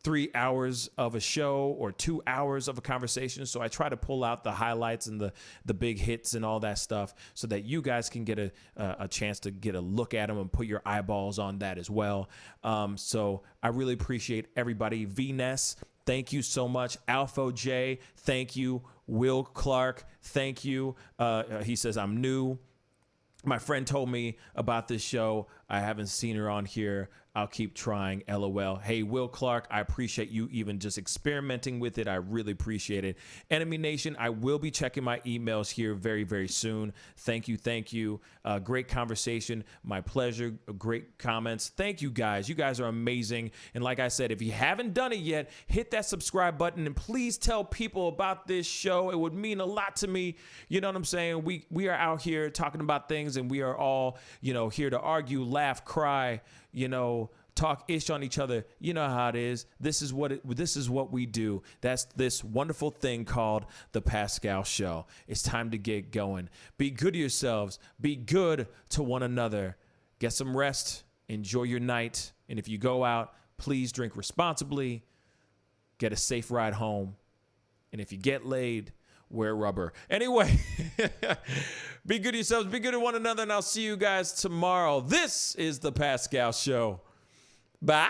3 hours of a show or 2 hours of a conversation. So I try to pull out the highlights and the big hits and all that stuff so that you guys can get a chance to get a look at them and put your eyeballs on that as well. So I really appreciate everybody. V-Ness, thank you so much. Alpha J, thank you. Will Clark, thank you. He says, I'm new. My friend told me about this show. I haven't seen her on here. I'll keep trying, LOL. Hey, Will Clark, I appreciate you even just experimenting with it. I really appreciate it. Enemy Nation, I will be checking my emails here very, very soon. Thank you, thank you. Great conversation. My pleasure. Great comments. Thank you, guys. You guys are amazing. And like I said, if you haven't done it yet, hit that subscribe button and please tell people about this show. It would mean a lot to me. You know what I'm saying? We are out here talking about things, and we are all, here to argue, laugh, cry, talk ish on each other. You know how it is. This is what we do. That's this wonderful thing called the Pascal Show. It's time to get going. Be good to yourselves. Be good to one another. Get some rest. Enjoy your night. And if you go out, please drink responsibly. Get a safe ride home. And if you get laid, wear rubber. Anyway, be good to yourselves. Be good to one another. And I'll see you guys tomorrow. This is the Pascal Show. Bye.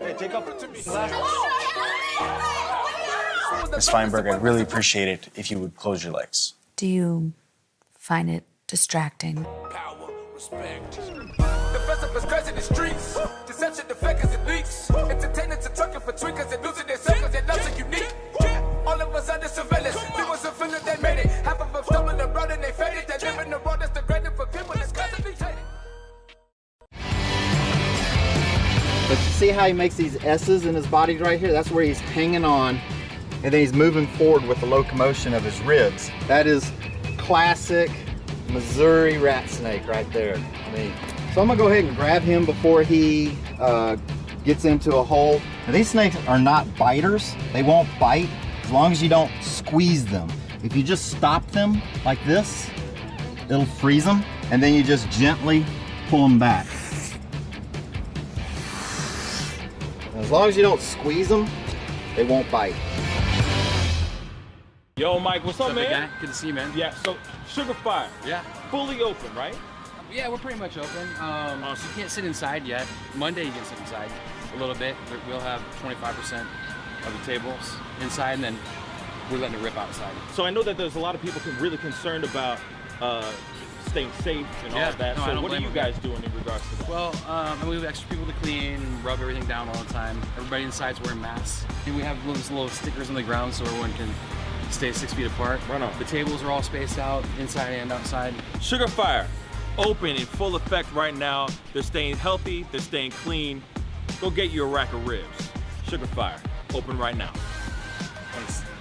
Hey, take off Ms. Feinberg, I'd really appreciate it if you would close your legs. Do you find it distracting? Power, respect. The first of us crazy in the streets. Deception, the fakers and leaks. Entertainers are trucking for tweakers and losing their circles. Their loves are unique. All of us under surveillance. There was a feeling they made it. Half of them stumbling around and they faded. They live in the world that's degrading for people that's constantly hated. But you see how he makes these S's in his body right here? That's where he's hanging on, and then he's moving forward with the locomotion of his ribs. That is classic Missouri rat snake right there. So I'm gonna go ahead and grab him before he gets into a hole. Now, these snakes are not biters. They won't bite as long as you don't squeeze them. If you just stop them like this, it'll freeze them, and then you just gently pull them back. As long as you don't squeeze them, they won't bite. Yo, Mike, what's up, man? Guy? Good to see you, man. Yeah, so Sugar Fire. Yeah. Fully open, right? Yeah, we're pretty much open. So you can't sit inside yet. Monday you can sit inside a little bit. We'll have 25% of the tables inside, and then we're letting it rip outside. So I know that there's a lot of people really concerned about staying safe and all of that. No, so what are you guys doing in regards to that? Well, and we have extra people to clean, rub everything down all the time. Everybody inside's wearing masks. And we have little stickers on the ground so everyone can stay 6 feet apart. Right on. The tables are all spaced out, inside and outside. Sugar Fire, open in full effect right now. They're staying healthy, they're staying clean. Go get you a rack of ribs. Sugar Fire, open right now.